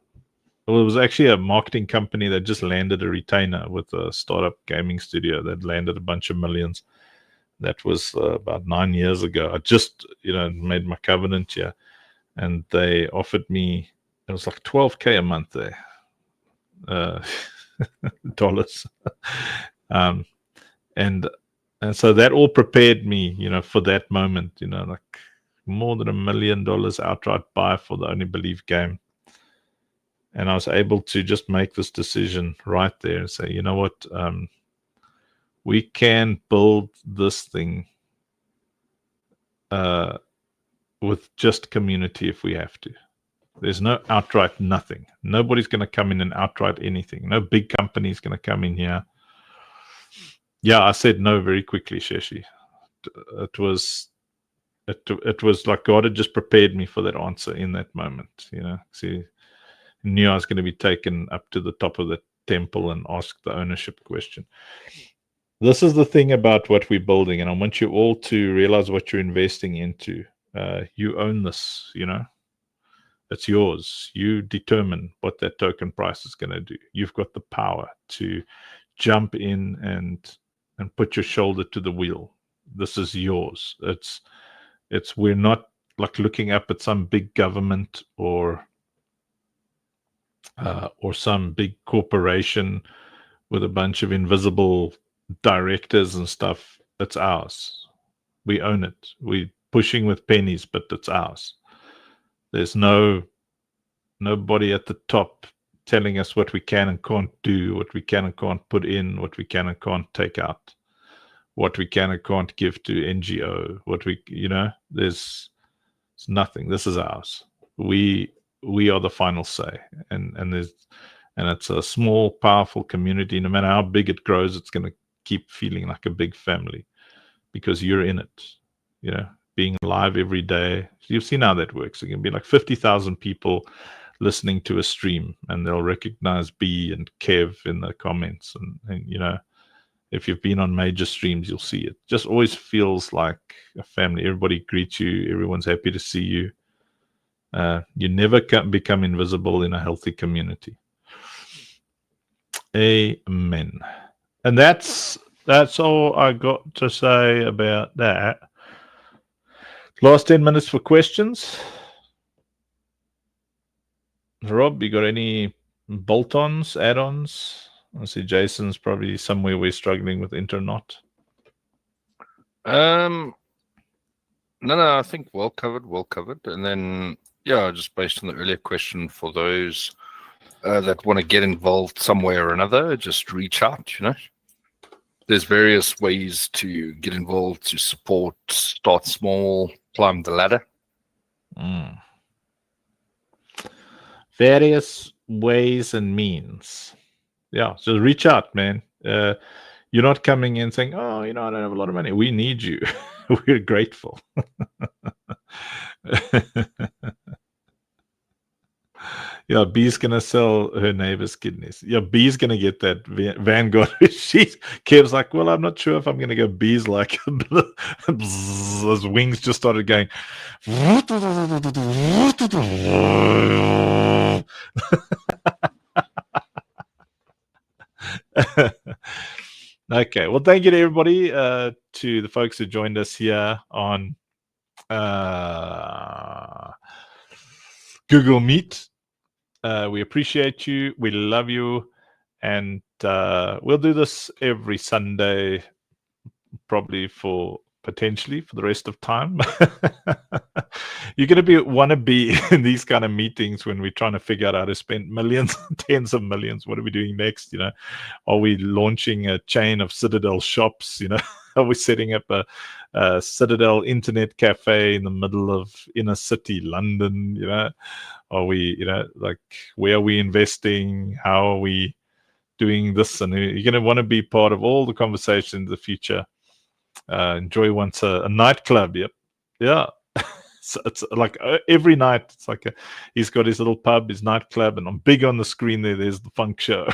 Well, it was actually a marketing company that just landed a retainer with a startup gaming studio that landed a bunch of millions. That was about 9 years ago. I just, you know, made my covenant here, and they offered me, it was like $12K a month there, dollars. And so that all prepared me, you know, for that moment, you know, like more than $1 million outright buy for the Only Believe game. And I was able to just make this decision right there and say, you know what, we can build this thing with just community if we have to. There's no outright nothing. Nobody's going to come in and outright anything. No big company's going to come in here. Yeah, I said no very quickly, Sheshi. It was like God had just prepared me for that answer in that moment. You know, see, knew I was going to be taken up to the top of the temple and asked the ownership question. This is the thing about what we're building, and I want you all to realize what you're investing into. You own this, you know. It's yours. You determine what that token price is going to do. You've got the power to jump in and put your shoulder to the wheel. This is yours. We're not like looking up at some big government or some big corporation with a bunch of invisible directors and stuff. It's ours. We own it. We're pushing with pennies, but it's ours. There's nobody at the top telling us what we can and can't do, what we can and can't put in, what we can and can't take out, what we can and can't give to NGO, there's nothing. This is ours. We are the final say, and it's a small, powerful community. No matter how big it grows, it's going to keep feeling like a big family because you're in it. You know, being live every day. You've seen how that works. It can be like 50,000 people listening to a stream, and they'll recognize B and Kev in the comments. And you know, if you've been on major streams, you'll see it. Just always feels like a family. Everybody greets you. Everyone's happy to see you. You never become invisible in a healthy community. Amen. And that's all I got to say about that. Last 10 minutes for questions. Rob, you got any bolt-ons, add-ons? I see Jason's probably somewhere we're struggling with internet. No, I think well covered. And then, yeah, just based on the earlier question, for those that want to get involved some way or another, just reach out, you know. There's various ways to get involved, to support, start small, climb the ladder. Various ways and means. Yeah, so reach out, man. You're not coming in saying, oh, you know, I don't have a lot of money. We need you. We're grateful. Yeah, B's gonna sell her neighbor's kidneys. Yeah, B's gonna get that Vanguard. She's Kev's like, well, I'm not sure if I'm gonna go B's like. Those wings just started going. Okay, well, thank you to everybody, to the folks who joined us here on Google Meet. We appreciate you. We love you. And we'll do this every Sunday, probably potentially for the rest of time. You're going to want to be in these kind of meetings when we're trying to figure out how to spend millions, tens of millions. What are we doing next? Are we launching a chain of Citadel shops? Are we setting up a Citadel internet cafe in the middle of inner city London? Are we, like, where are we investing? How are we doing this? And you're going to want to be part of all the conversation in the future. Enjoy wants a nightclub. Yep. Yeah. So it's like every night, it's like he's got his little pub, his nightclub, and I'm big on the screen there. There's the funk show.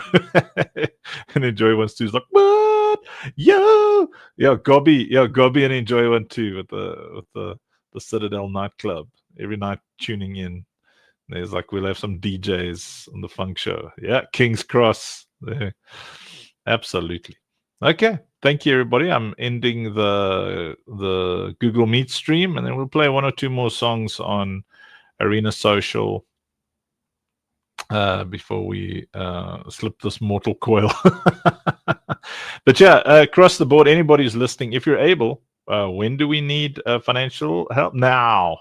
And Enjoy wants to. He's like, what? Yo, yeah, Gobby and Enjoy one too with the Citadel nightclub. Every night tuning in. There's like, we'll have some DJs on the funk show. Yeah, King's Cross. There. Absolutely. Okay. Thank you, everybody. I'm ending the Google Meet stream, and then we'll play one or two more songs on Arena Social before we slip this mortal coil. But yeah, across the board, anybody who's listening, if you're able, when do we need financial help? Now,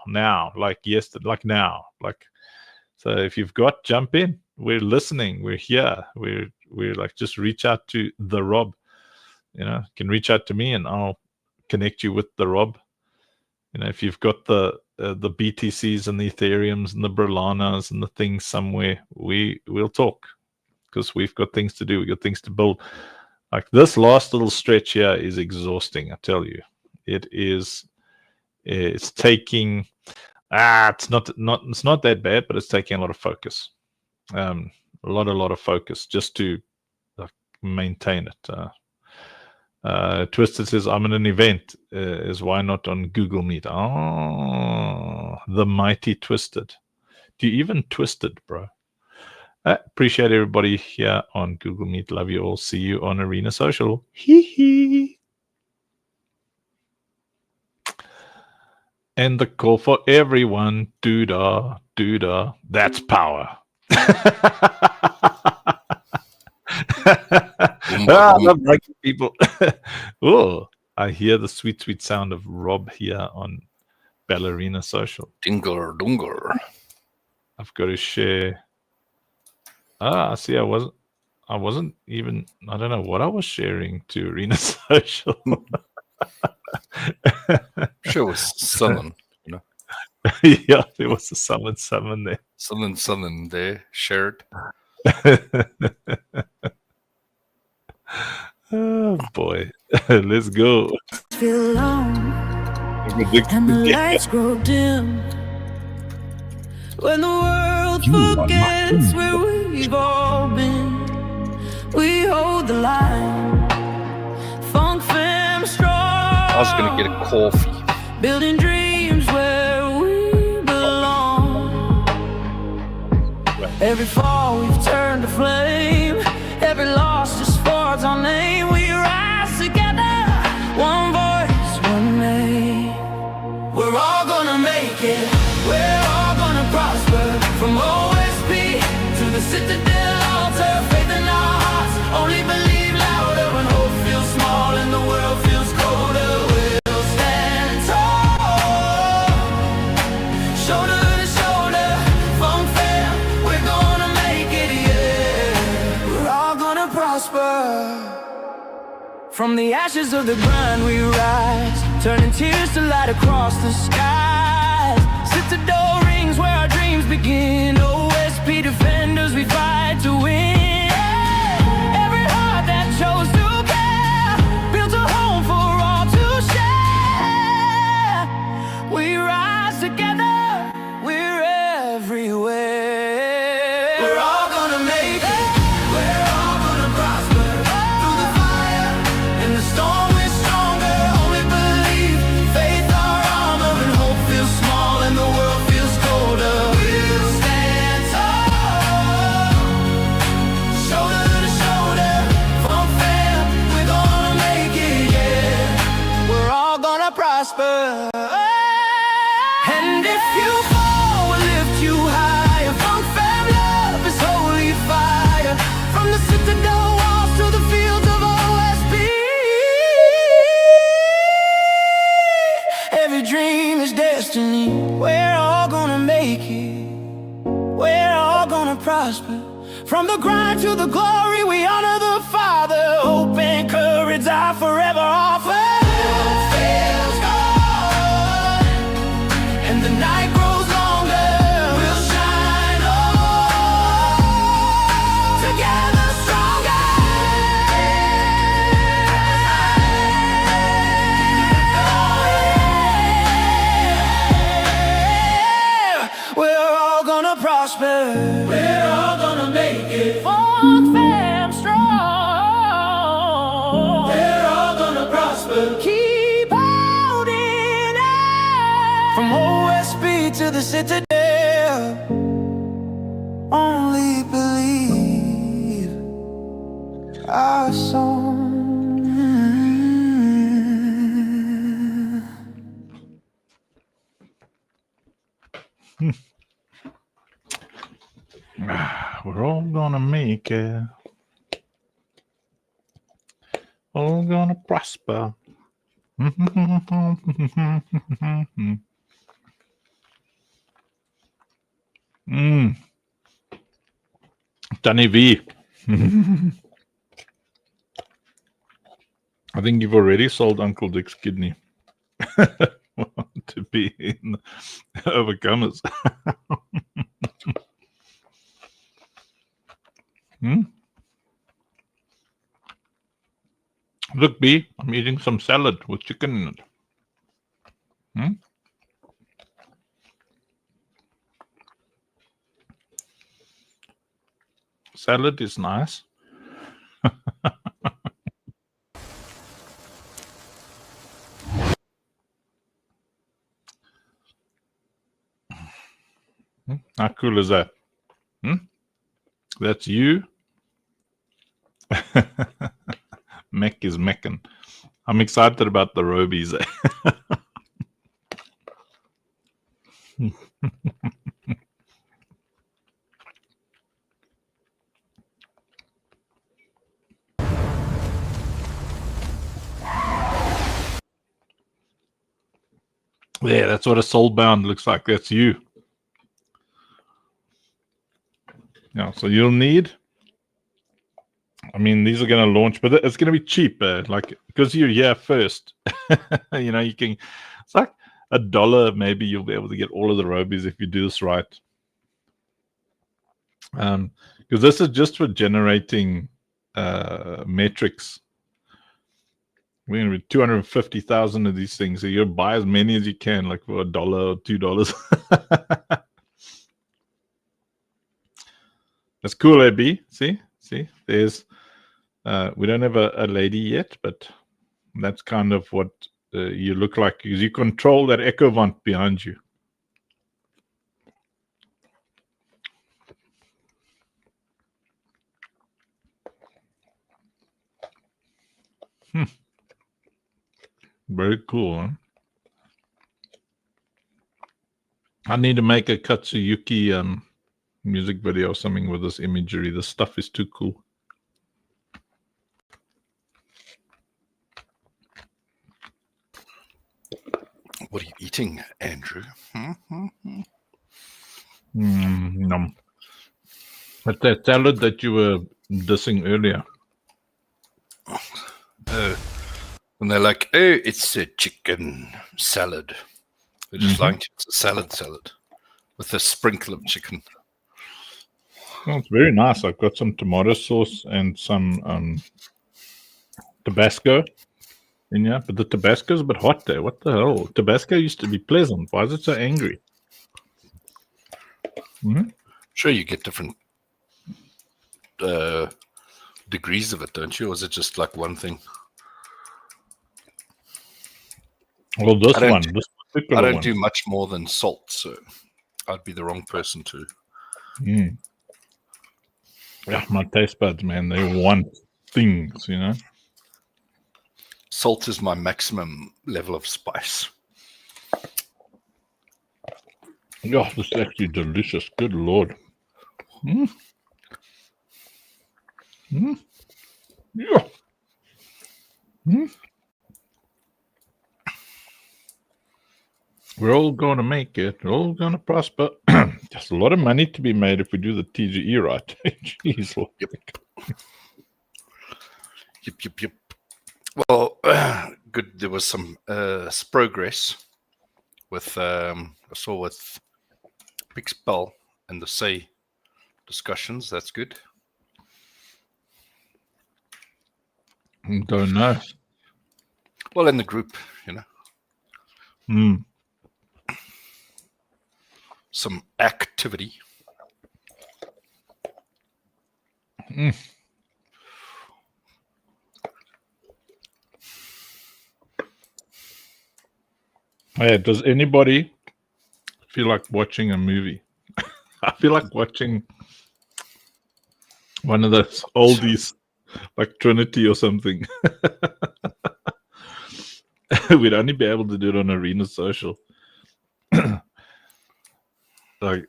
like yesterday, like now, like. So if you've got, jump in. We're listening. We're here. We're like, just reach out to the Rob. You can reach out to me and I'll connect you with the Rob. If you've got the BTCs and the Ethereums and the Berlanas and the things somewhere, we'll talk, because we've got things to do. We've got things to build. Like, this last little stretch here is exhausting, I tell you. It's taking, it's not that bad, but it's taking a lot of focus. A lot of focus just to maintain it. Twisted says, I'm in an event. Is why not on Google Meet? Oh, the mighty Twisted. Do you even Twisted, bro? Appreciate everybody here on Google Meet. Love you all. See you on Arena Social. Hee hee. And the call for everyone. Doodah, doodah. That's power. I love breaking people. Oh, I hear the sweet, sweet sound of Rob here on Ballerina Social. Dingle, dungle. I've got to share. See, I wasn't even. I don't know what I was sharing to Arena Social. Sure, it was something, Yeah, there was a summon there. Something there. Shared. Oh boy, let's go. Feel alone, and the lights grow dim. When the world forgets where we've all been, we hold the line. Funk fam strong. I was gonna get a coffee. Building dreams where we belong. Every fall we've turned to flame. Every loss just forged our name. We rise together, one voice, one name. We're all gonna make it. We're all gonna prosper. From OSP to the Citadel altar. Faith in our hearts. Only believe louder when hope feels small and the world feels colder. We'll stand tall, shoulder to shoulder. Funk fam, we're gonna make it, yeah. We're all gonna prosper. From the ashes of the grind we rise, turning tears to light across the skies. Citadel rings where our dreams begin. OSP defenders, we fight to win. Every heart that chose to care built a home for all to share. We rise together, we're everywhere. From the grind to the glory, we honor the Father. Hope and courage I forever offer. Feels gone, and the night grows longer. We'll shine on, together stronger. Oh, yeah. We're all gonna prosper. We're all gonna make it. Funk fam strong. We're all gonna prosper. Keep holding on. From OSB to the Citadel. Only believe our song. We're all gonna make it. All gonna prosper. Danny V. I think you've already sold Uncle Dick's kidney to be in Overcomers. Look, B, I'm eating some salad with chicken in it. Salad is nice. How cool is that? That's you. Mech is mecking. I'm excited about the robies. Yeah, that's what a soulbound looks like. That's you. Yeah, so you'll need, I mean, these are going to launch, but it's going to be cheap, like, because you're here first. You know, you can, it's like $1, maybe you'll be able to get all of the robies if you do this right. Because this is just for generating metrics. We're going to be 250,000 of these things. So you buy as many as you can, like for $1 or $2. That's cool, AB. See, there's, we don't have a lady yet, but that's kind of what you look like, because you control that echo vent behind you. Very cool, huh? I need to make a Katsuyuki music video or something with this imagery. This stuff is too cool. What are you eating, Andrew? Nom. But that salad that you were dissing earlier. And they're like, oh, it's a chicken salad. They're just like, it's a salad with a sprinkle of chicken. Oh, it's very nice. I've got some tomato sauce and some Tabasco in here. But the Tabasco's a bit hot there. What the hell? Tabasco used to be pleasant. Why is it so angry? Sure, you get different degrees of it, don't you? Or is it just like one thing? Well, this I one. don't do much more than salt, so I'd be the wrong person to. Yeah, my taste buds, man, they want things, you know. Salt is my maximum level of spice. Yeah, this is actually delicious. Good Lord. Yeah. We're all going to make it. We're all going to prosper. There's a lot of money to be made if we do the TGE right. Jeez. Yep. Well, good. There was some progress with I saw with Big Spell and the Say discussions. That's good. Don't know. Well, in the group, some activity. Hey, does anybody feel like watching a movie? I feel like watching one of those oldies, like Trinity or something. We'd only be able to do it on Arena Social. Like,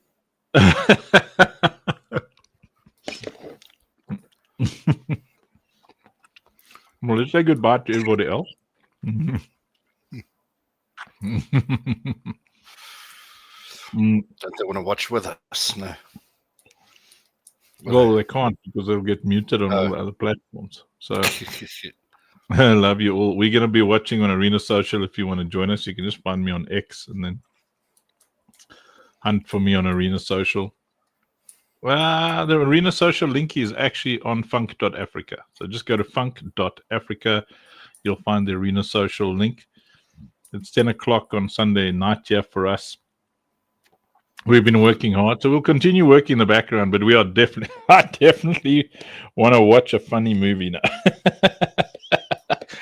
well, let's say goodbye to everybody else. Don't they want to watch with us? No. Well, they can't because they'll get muted on all the other platforms. So I love you all. We're going to be watching on Arena Social. If you want to join us, you can just find me on X and then hunt for me on Arena Social. Well, the Arena Social link is actually on funk.africa. So just go to funk.africa. You'll find the Arena Social link. It's 10 o'clock on Sunday night here for us. We've been working hard, so we'll continue working in the background, but I definitely want to watch a funny movie now.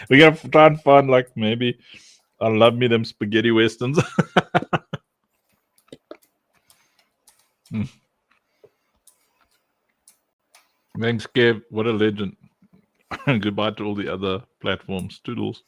We're going to try and find, like, maybe I love me them spaghetti westerns. Thanks, Kev. What a legend. Goodbye to all the other platforms. Toodles.